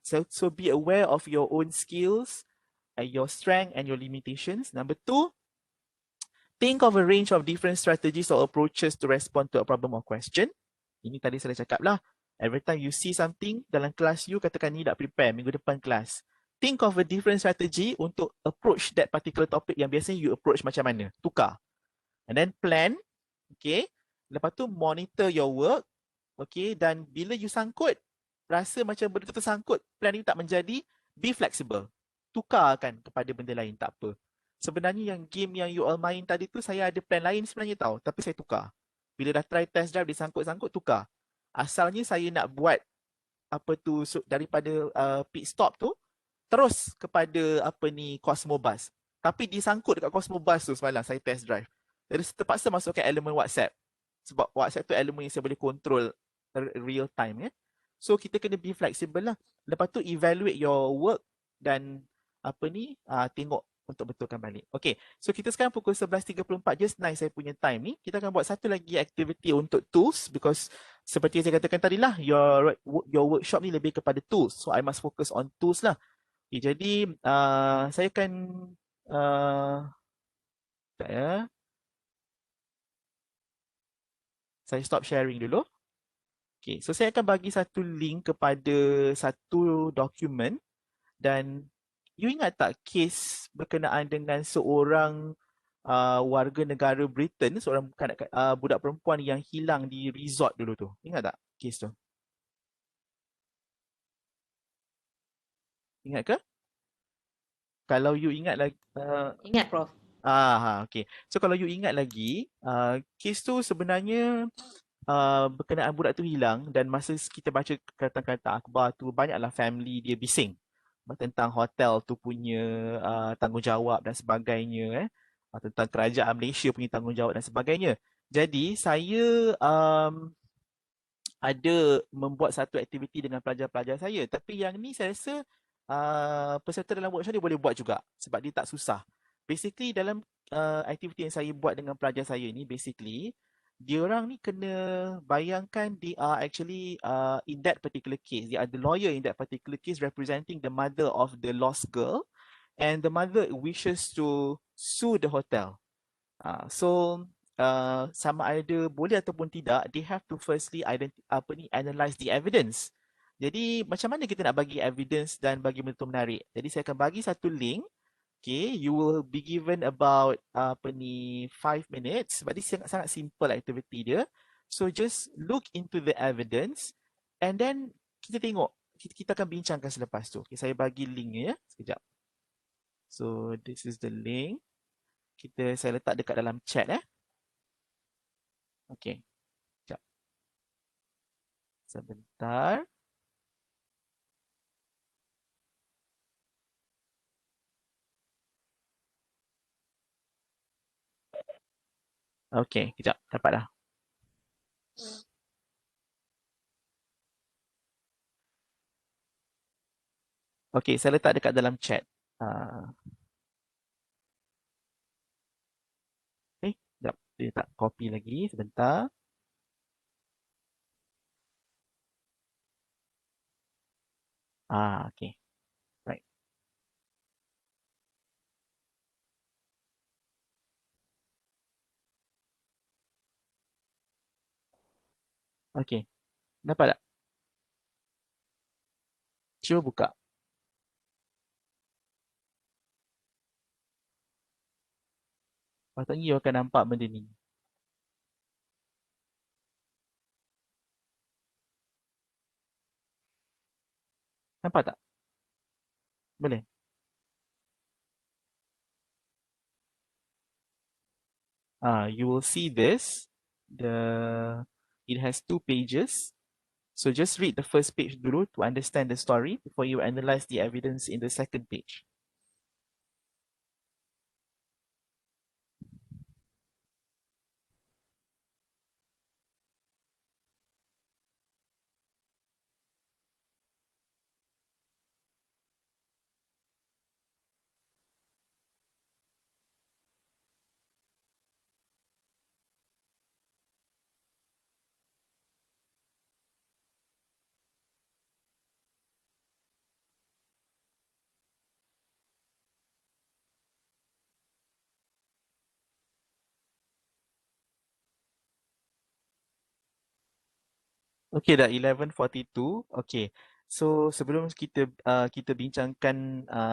So be aware of your own skills, your strength and your limitations. Number 2, think of a range of different strategies or approaches to respond to a problem or question. Ini tadi saya cakap lah. Every time you see something dalam kelas you, katakan ni tak prepare minggu depan kelas. Think of a different strategy untuk approach that particular topic yang biasanya you approach macam mana. Tukar. And then plan. Okay. Lepas tu monitor your work. Okay. Dan bila you sangkut, rasa macam benda tu tersangkut, plan ni tak menjadi, be flexible. Tukarkan kepada benda lain, tak apa. Sebenarnya yang game yang you all main tadi tu, saya ada plan lain sebenarnya tahu, tapi saya tukar. Bila dah try test drive, disangkut-sangkut, tukar. Asalnya saya nak buat daripada pit stop tu, terus kepada Cosmobus. Tapi disangkut dekat Cosmobus tu semalam saya test drive. Jadi terpaksa masukkan elemen WhatsApp. Sebab WhatsApp tu elemen yang saya boleh control real time. So kita kena be flexible lah. Lepas tu evaluate your work dan tengok untuk betulkan balik. Okay, so kita sekarang pukul 11.34, just nice saya punya time ni. Kita akan buat satu lagi activity untuk tools, because seperti yang saya katakan tadi lah, your workshop ni lebih kepada tools. So I must focus on tools lah. Okay, jadi saya akan saya stop sharing dulu. Okay, so saya akan bagi satu link kepada satu dokumen, dan you ingat tak kes berkenaan dengan seorang warga negara Britain, seorang budak perempuan yang hilang di resort dulu tu? Ingat tak kes tu? Ingat ke? Kalau you ingat lagi, Ingat, Prof. Okay. So kalau you ingat lagi, kes tu sebenarnya berkenaan budak tu hilang, dan masa kita baca kata-kata akhbar tu, banyaklah family dia bising tentang hotel tu punya tanggungjawab dan sebagainya, tentang kerajaan Malaysia punya tanggungjawab dan sebagainya. Jadi saya ada membuat satu aktiviti dengan pelajar-pelajar saya, tapi yang ni saya rasa peserta dalam workshop ni boleh buat juga sebab dia tak susah. Basically dalam aktiviti yang saya buat dengan pelajar saya ni, basically diorang ni kena bayangkan they are actually in that particular case. They are the lawyer in that particular case representing the mother of the lost girl, and the mother wishes to sue the hotel. So sama ada boleh ataupun tidak, they have to firstly analyze the evidence. Jadi macam mana kita nak bagi evidence dan bagi benda tu menarik? Jadi saya akan bagi satu link. Okay, you will be given about 5 minutes. Sebab dia sangat simple activity dia. So just look into the evidence, and then kita tengok, kita akan bincangkan selepas tu. Okay, saya bagi linknya sekejap. So this is the link. Saya letak dekat dalam chat Okay, sekejap. Sebentar. Okay, kejap. Dapat dah. Okay, saya letak dekat dalam chat. Sekejap. Dia tak copy lagi. Sebentar. Okay. Right. Okay. Dapat tak? Cuba buka. Patutnya you akan nampak benda ni. Nampak tak? Boleh? You will see this. It has 2 pages. So just read the first page dulu to understand the story before you analyze the evidence in the second page. Okay, dah 11:42. Okay. So sebelum kita bincangkan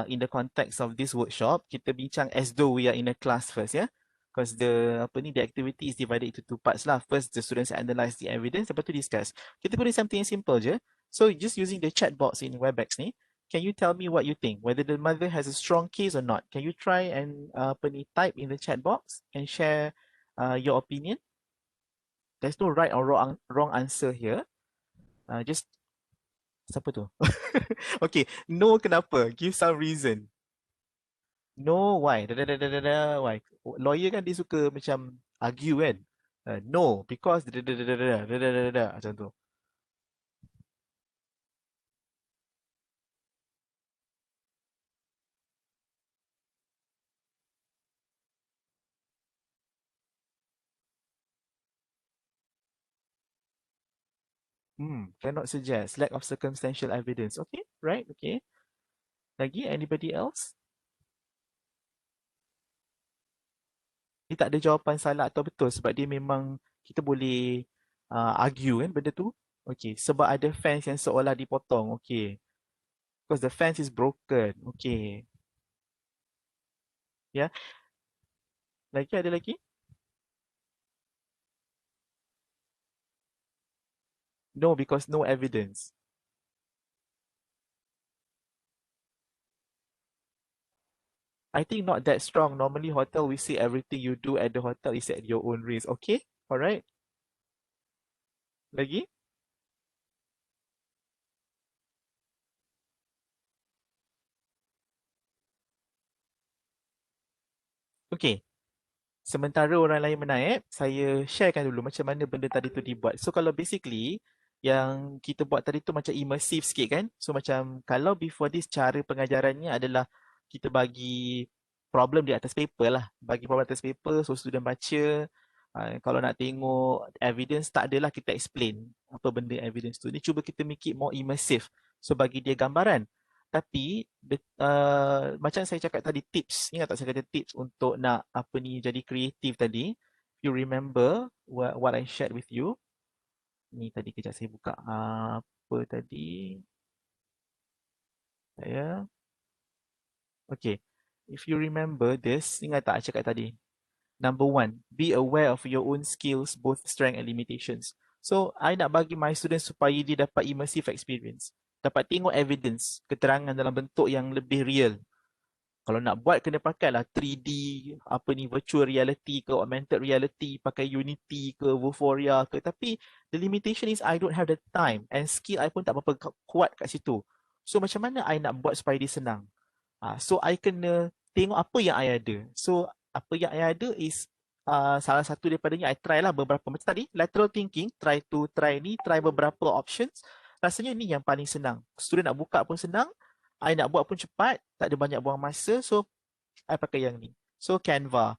in the context of this workshop, kita bincang as though we are in a class first, ya. Because the activity is divided into two parts lah. First, the students analyze the evidence, lepas tu discuss. Kita guna something yang simple je. So just using the chat box in Webex ni, can you tell me what you think? Whether the mother has a strong case or not? Can you try and type in the chat box and share your opinion? There's no right or wrong answer here. Just siapa tu? Okay, no kenapa? Give some reason. No why? Why? Lawyer kan dia suka macam argue kan? No because macam tu. Cannot suggest. Lack of circumstantial evidence. Okay, right? Okay. Lagi anybody else? Dia tak ada jawapan salah atau betul sebab dia memang kita boleh argue kan benda tu. Okay, sebab ada fence yang seolah dipotong. Okay. Because the fence is broken. Okay. Ya. Yeah. Lagi ada lagi? No, because no evidence. I think not that strong. Normally hotel, we say everything you do at the hotel is at your own risk. Okay? Alright? Lagi? Okay. Sementara orang lain menaip, saya sharekan dulu macam mana benda tadi tu dibuat. So kalau basically, yang kita buat tadi tu macam immersive sikit kan. So macam kalau before this cara pengajarannya adalah kita bagi problem di atas paper lah. Bagi problem atas paper, so student baca. Kalau nak tengok evidence, tak adalah kita explain apa benda evidence tu. Ni cuba kita make it more immersive. So bagi dia gambaran. Tapi macam saya cakap tadi tips, ingat tak saya kata tips untuk nak jadi kreatif tadi. If you remember what I shared with you. Ni tadi kejap saya buka apa tadi. Okay. If you remember this, ingat tak saya cakap tadi. Number 1, be aware of your own skills, both strength and limitations. So, I nak bagi my students supaya dia dapat immersive experience. Dapat tengok evidence, keterangan dalam bentuk yang lebih real. Kalau nak buat, kena pakailah 3D, virtual reality ke, augmented reality, pakai Unity ke, Vuforia ke. Tapi, the limitation is I don't have the time and skill I pun tak berapa kuat kat situ. So, macam mana I nak buat supaya dia senang? So, I kena tengok apa yang I ada. So, apa yang I ada is salah satu daripadanya I try lah beberapa macam tadi lateral thinking, try beberapa options. Rasanya ni yang paling senang. Student nak buka pun senang, I nak buat pun cepat, tak ada banyak buang masa. So I pakai yang ni. So Canva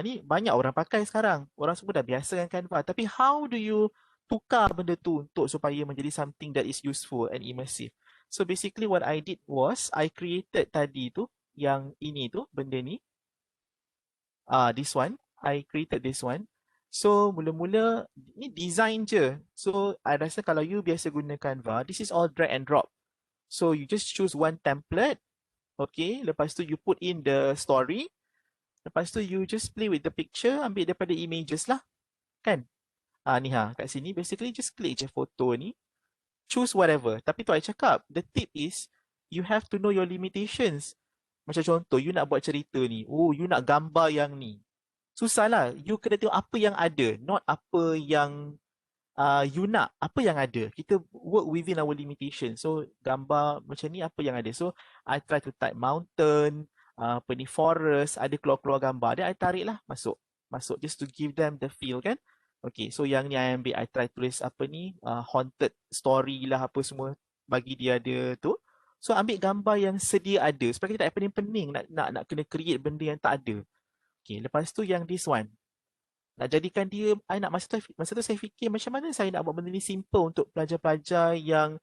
ni banyak orang pakai sekarang. Orang semua dah biasa dengan Canva. Tapi how do you tukar benda tu untuk supaya menjadi something that is useful and immersive? So basically what I did was I created tadi tu yang ini tu benda ni. This one, I created this one. So mula-mula ni design je. So I rasa kalau you biasa guna Canva, this is all drag and drop. So you just choose one template. Okay, lepas tu you put in the story. Lepas tu you just play with the picture, ambil daripada images lah. Kan? Ni kat sini basically just click je foto ni. Choose whatever. Tapi tu I cakap, the tip is you have to know your limitations. Macam contoh, you nak buat cerita ni. You nak gambar yang ni. Susah lah. You kena tengok apa yang ada. Not apa yang you nak. Apa yang ada. Kita work within our limitation. So, gambar macam ni apa yang ada. So, I try to type mountain, forest, ada keluar-keluar gambar. Then I tarik lah. Masuk. Just to give them the feel kan. Okay, so yang ni I ambil. I try tulis haunted story lah apa semua. Bagi dia ada tu. So ambil gambar yang sedia ada supaya kita tak pening-pening nak kena create benda yang tak ada. Okay, lepas tu yang this one. Nak jadikan dia, I nak masa tu saya fikir macam mana saya nak buat benda ni simple untuk pelajar-pelajar yang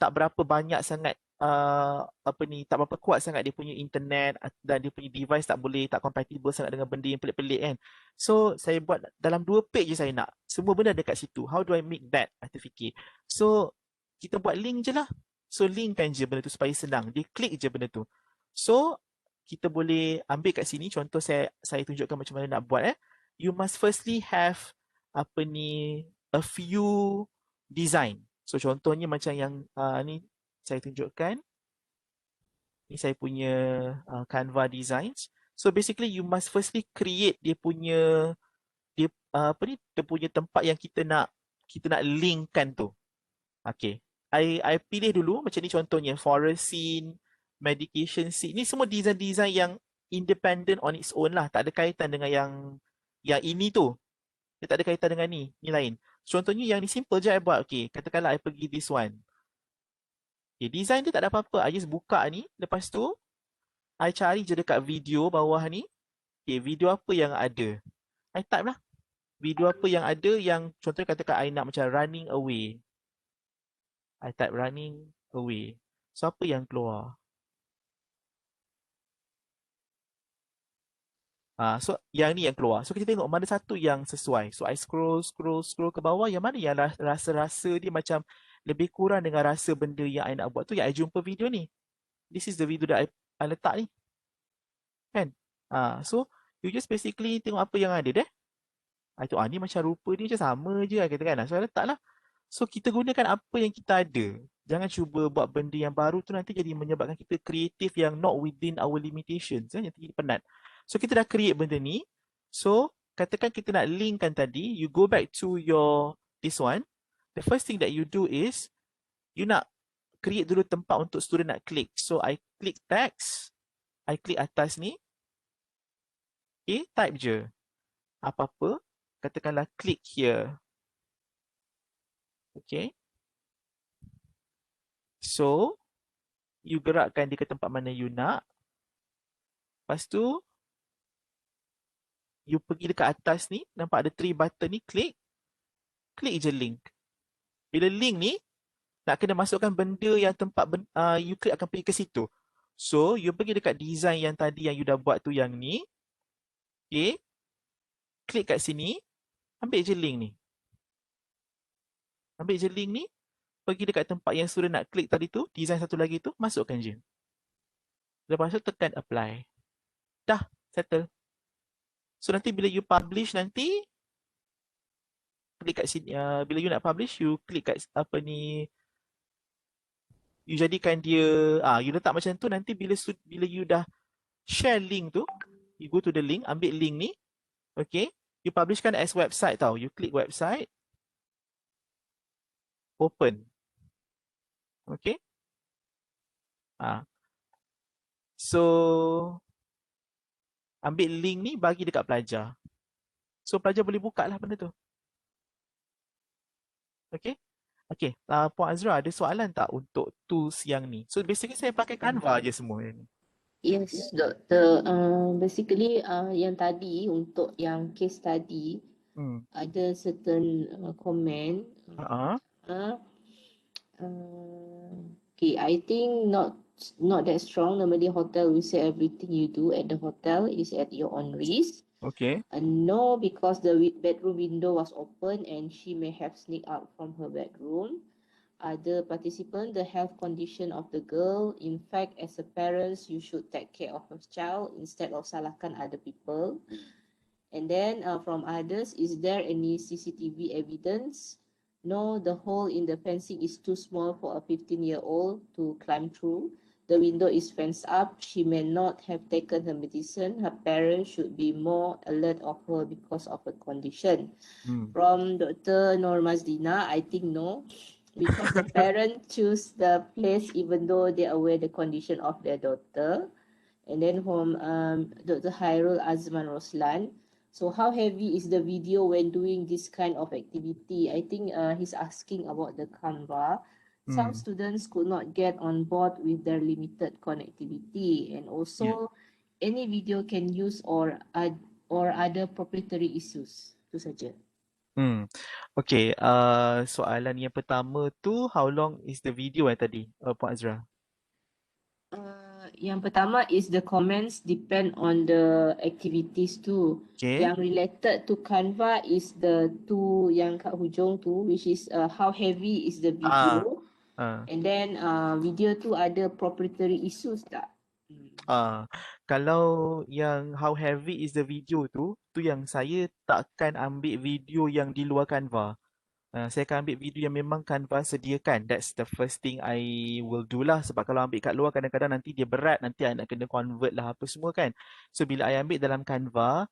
tak berapa banyak sangat tak berapa kuat sangat dia punya internet dan dia punya device tak compatible sangat dengan benda yang pelik-pelik kan. So saya buat dalam 2 page je saya nak. Semua benda dekat situ. How do I make that? I terfikir. So kita buat link je lah. So linkkan je benda tu supaya senang. Dia klik je benda tu. So kita boleh ambil kat sini contoh saya tunjukkan macam mana nak buat. You must firstly have a few design. So contohnya macam yang ni saya tunjukkan. Ni saya punya Canva designs. So basically you must firstly create dia punya dia punya tempat yang kita nak linkkan tu. Okay. I pilih dulu macam ni contohnya forest scene, medication scene. Ni semua design-design yang independent on its own lah. Tak ada kaitan dengan yang ini tu. Dia tak ada kaitan dengan ni lain. Contohnya yang ni simple je I buat. Okay, katakanlah I pergi this one. Okay, design dia tak ada apa-apa. I just buka ni. Lepas tu, I cari je dekat video bawah ni. Okay, video apa yang ada. I type lah. Video apa yang ada yang contohnya katakan I nak macam running away. I type running away. So, apa yang keluar? So, yang ni yang keluar. So, kita tengok mana satu yang sesuai. So, I scroll ke bawah. Yang mana yang rasa-rasa dia macam lebih kurang dengan rasa benda yang I nak buat tu yang I jumpa video ni. This is the video that I letak ni. Kan? So, you just basically tengok apa yang ada deh. I tengok ni macam rupa dia macam sama je I katakan. So, I letak lah. So, kita gunakan apa yang kita ada. Jangan cuba buat benda yang baru tu nanti jadi menyebabkan kita kreatif yang not within our limitations. Nanti jadi penat. So, kita dah create benda ni. So, katakan kita nak linkkan tadi. You go back to this one. The first thing that you do is, you nak create dulu tempat untuk student nak klik. So, I klik text. I klik atas ni. Okay, type je. Apa-apa. Katakanlah click here. Okay. So, you gerakkan dia ke tempat mana you nak. Lepas tu, you pergi dekat atas ni. Nampak ada 3 button ni, klik. Klik je link. Bila link ni, nak kena masukkan benda yang tempat you klik akan pergi ke situ. So, you pergi dekat design yang tadi yang you dah buat tu yang ni. Okay. Klik kat sini. Ambil je link ni. Ambil je link ni. Pergi dekat tempat yang student nak klik tadi tu. Design satu lagi tu. Masukkan je. Lepas tu tekan apply. Dah. Settle. So, nanti bila you publish nanti. Klik kat sini. Bila you nak publish, you klik kat apa ni. You jadikan dia. You letak macam tu. Nanti bila you dah share link tu. You go to the link. Ambil link ni. Okay. You publishkan as website tau. You klik website. Open. Okay. So, ambil link ni bagi dekat pelajar. So, pelajar boleh buka lah benda tu. Okay. Okay. Puan Azra, ada soalan tak untuk tools yang ni? So, basically saya pakai Canva je semua ni. Yes, Doktor. Basically, yang tadi untuk yang case study, ada certain comment. Okay, I think not that strong. Normally, hotel will say everything you do at the hotel is at your own risk. Okay. No, because the bedroom window was open and she may have sneaked out from her bedroom. Other participant, the health condition of the girl. In fact, as a parent, you should take care of your child instead of salahkan other people. And then from others, is there any CCTV evidence? No, the hole in the fencing is too small for a 15-year-old to climb through. The window is fenced up. She may not have taken her medicine. Her parents should be more alert of her because of her condition. From Dr. Nur Mazdina, I think no. Because the parent choose the place even though they are aware the condition of their daughter. And then from Dr. Shahrul Azman Roslan. So how heavy is the video when doing this kind of activity? I think he's asking about the Canva. Some students could not get on board with their limited connectivity. And also any video can use or other proprietary issues. Itu saja. Okay, soalan yang pertama tu, how long is the video tadi, Puan Azra? Yang pertama is the comments depend on the activities too. Okay. Yang related to Canva is the two yang kat hujung tu, which is how heavy is the video. And then video tu ada proprietary issues tak? Kalau yang how heavy is the video tu yang saya takkan ambil video yang di luar Canva. Saya akan ambil video yang memang Canva sediakan. That's the first thing I will do lah. Sebab kalau ambil kat luar kadang-kadang nanti dia berat. Nanti I nak kena convert lah apa semua kan. So bila I ambil dalam Canva,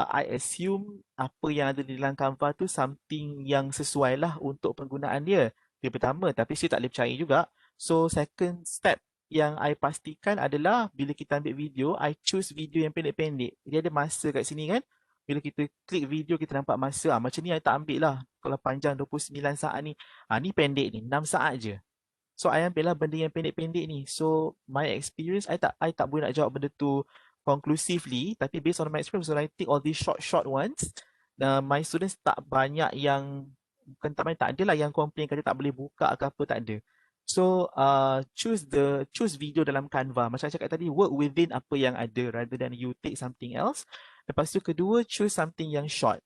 I assume apa yang ada di dalam Canva tu something yang sesuai lah untuk penggunaan dia. Dia pertama, tapi saya tak boleh percaya juga. So second step yang I pastikan adalah bila kita ambil video, I choose video yang pendek-pendek. Dia ada masa kat sini kan. Bila kita klik video, kita nampak masa. Macam ni I tak ambil lah. Kalau panjang 29 saat ni. Ni pendek ni, 6 saat je. So, I ambil lah benda yang pendek-pendek ni. So, my experience, I tak boleh nak jawab benda tu conclusively. Tapi based on my experience, when I take all these short ones, my students tak banyak yang, bukan tak banyak, tak ada lah yang complain kata tak boleh buka ke apa, tak ada. So, choose video dalam Canva. Macam saya cakap tadi, work within apa yang ada rather than you take something else. Lepas tu kedua, choose something yang short.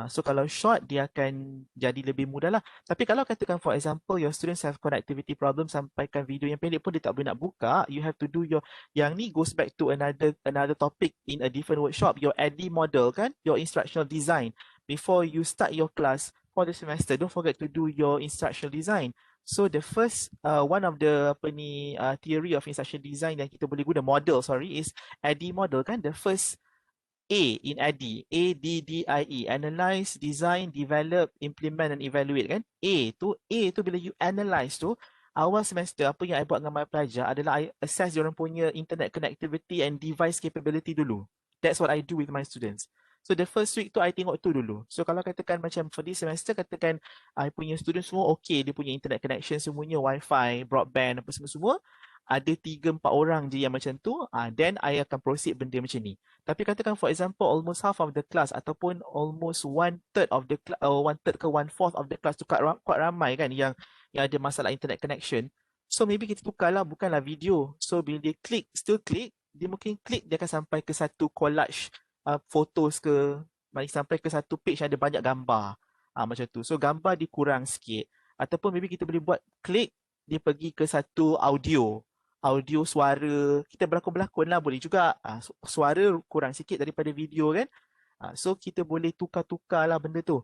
So kalau short, dia akan jadi lebih mudah lah. Tapi kalau katakan for example, your students have connectivity problem, sampaikan video yang pendek pun dia tak boleh nak buka, you have to do your, yang ni goes back to another topic in a different workshop, your AD model kan, your instructional design. Before you start your class for the semester, don't forget to do your instructional design. So the first, one of the theory of instructional design yang kita boleh guna, model is AD model kan, the first A in ADDIE, A-D-D-I-E, analyze, design, develop, implement and evaluate kan. A tu bila you analyze tu, awal semester apa yang I buat dengan my pelajar adalah I assess diorang punya internet connectivity and device capability dulu. That's what I do with my students. So the first week tu I tengok tu dulu. So kalau katakan macam for this semester, katakan I punya students semua okay, dia punya internet connection semuanya wifi, broadband apa semua-semua, ada 3-4 orang je yang macam tu, then I akan proceed benda macam ni. Tapi katakan for example almost half of the class ataupun almost 1/3 of the class, 1/3 ke 1/4 of the class tu kuat ramai kan yang ada masalah internet connection. So maybe kita tukarlah, bukanlah video. So bila dia still klik, dia mungkin klik, dia akan sampai ke satu collage photos ke, sampai ke satu page yang ada banyak gambar. Macam tu. So gambar dia kurang sikit. Ataupun maybe kita boleh buat klik, dia pergi ke satu audio suara, kita berlakon-berlakon lah boleh juga. Suara kurang sikit daripada video kan. So kita boleh tukar-tukar lah benda tu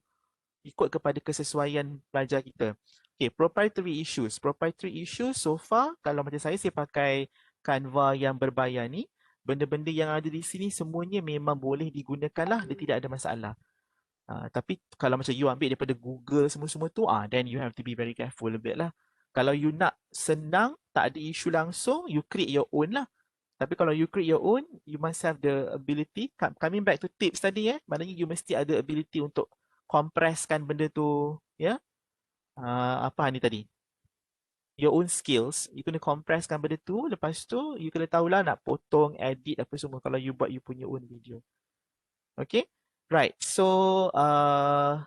ikut kepada kesesuaian pelajar kita. Okay, proprietary issues so far, kalau macam saya pakai Canva yang berbayar ni, benda-benda yang ada di sini semuanya memang boleh digunakan lah, dia tidak ada masalah. Tapi kalau macam you ambil daripada Google semua-semua tu, then you have to be very careful a bit lah. Kalau you nak senang, tak ada isu langsung, you create your own lah. Tapi kalau you create your own, you must have the ability, coming back to tips tadi maknanya you mesti ada ability untuk compresskan benda tu, ya. Apa ni tadi? Your own skills, you kena compresskan benda tu, lepas tu you kena tahulah nak potong, edit apa semua kalau you buat you punya own video. Okay? Right, so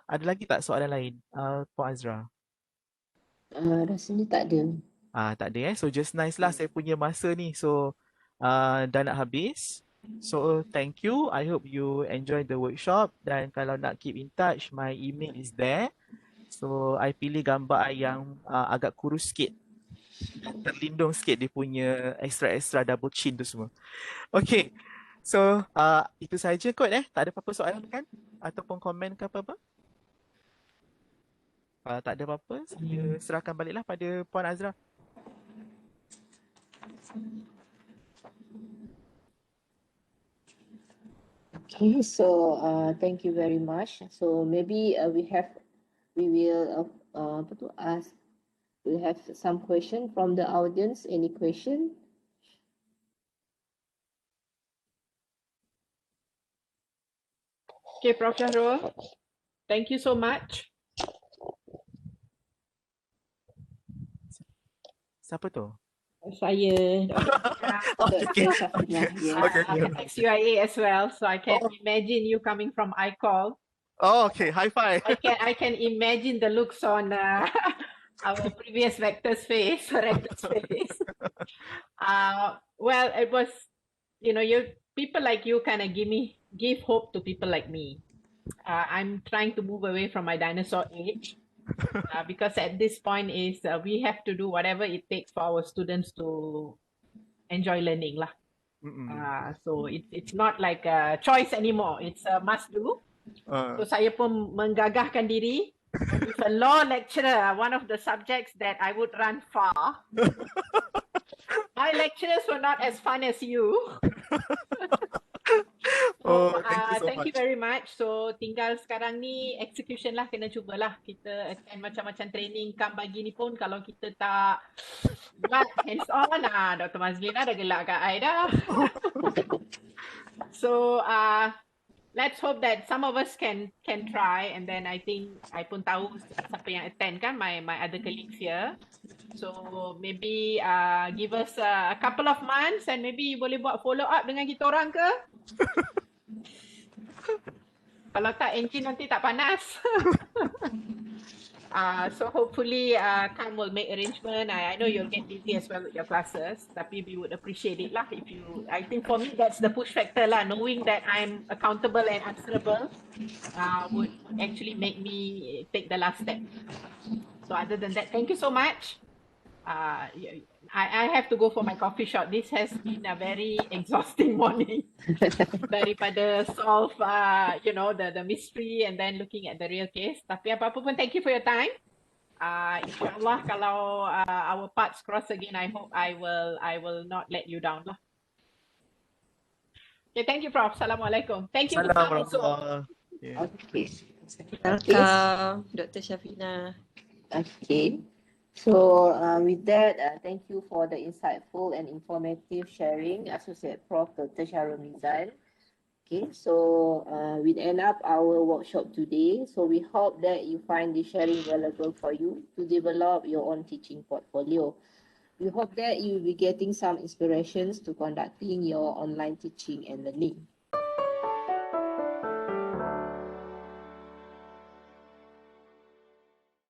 ada lagi tak soalan lain? Puan Azra? Rasanya tak ada. Tak ada so just nice lah saya punya masa ni. So dah nak habis. So thank you, I hope you enjoy the workshop. Dan kalau nak keep in touch, my email is there. So I pilih gambar yang agak kurus sikit, terlindung sikit dia punya extra double chin tu semua. Okay, so itu saja kot tak ada apa-apa soalan kan? Ataupun komen ke apa-apa? Tak ada apa-apa, saya serahkan baliklah pada Puan Azra. Okay, so thank you very much. So maybe we will ask. We have some question from the audience. Any question? Okay, Prof. Shahrul, thank you so much. Siapa tu? Saya. Okay. Ex UIA as well, so I can imagine you coming from iCall. Oh, okay. High five. I can imagine the looks on our previous rector's face. Well, it was, people like you kind of give hope to people like me. I'm trying to move away from my dinosaur age because at this point we have to do whatever it takes for our students to enjoy learning lah. So it's not like a choice anymore. It's a must do. So saya pun menggagahkan diri. With a law lecturer, one of the subjects that I would run far. My lecturers were not as fun as you. So, thank you very much. So tinggal sekarang ni execution lah, kena cubalah kita attend macam-macam training camp pagi ni pun kalau kita tak buat hands on Dr. Mazlina dah gelak kat I dah. So let's hope that some of us can try, and then I think I pun tahu siapa yang attend kan, my other colleagues here. So maybe give us a couple of months and maybe boleh buat follow up dengan kita orang ke? Kalau tak, engine nanti tak panas. So hopefully Kam will make arrangement. I know you'll get busy as well with your classes, tapi we would appreciate it lah if you. I think for me that's the push factor lah. Knowing that I'm accountable and answerable would actually make me take the last step. So other than that, thank you so much. I have to go for my coffee shop. This has been a very exhausting morning. Daripada solve, the mystery and then looking at the real case. Tapi apa-apa pun, thank you for your time. InsyaAllah kalau our paths cross again, I hope I will not let you down lah. Okay, thank you, Prof. Assalamualaikum. Thank you. Assalamualaikum. Okay. Welcome, Dr. Syafina. Okay. So with that, thank you for the insightful and informative sharing, Associate Prof. Dr. Shahrul Mizan. Okay, so we end up our workshop today. So we hope that you find this sharing valuable for you to develop your own teaching portfolio. We hope that you will be getting some inspirations to conducting your online teaching and learning.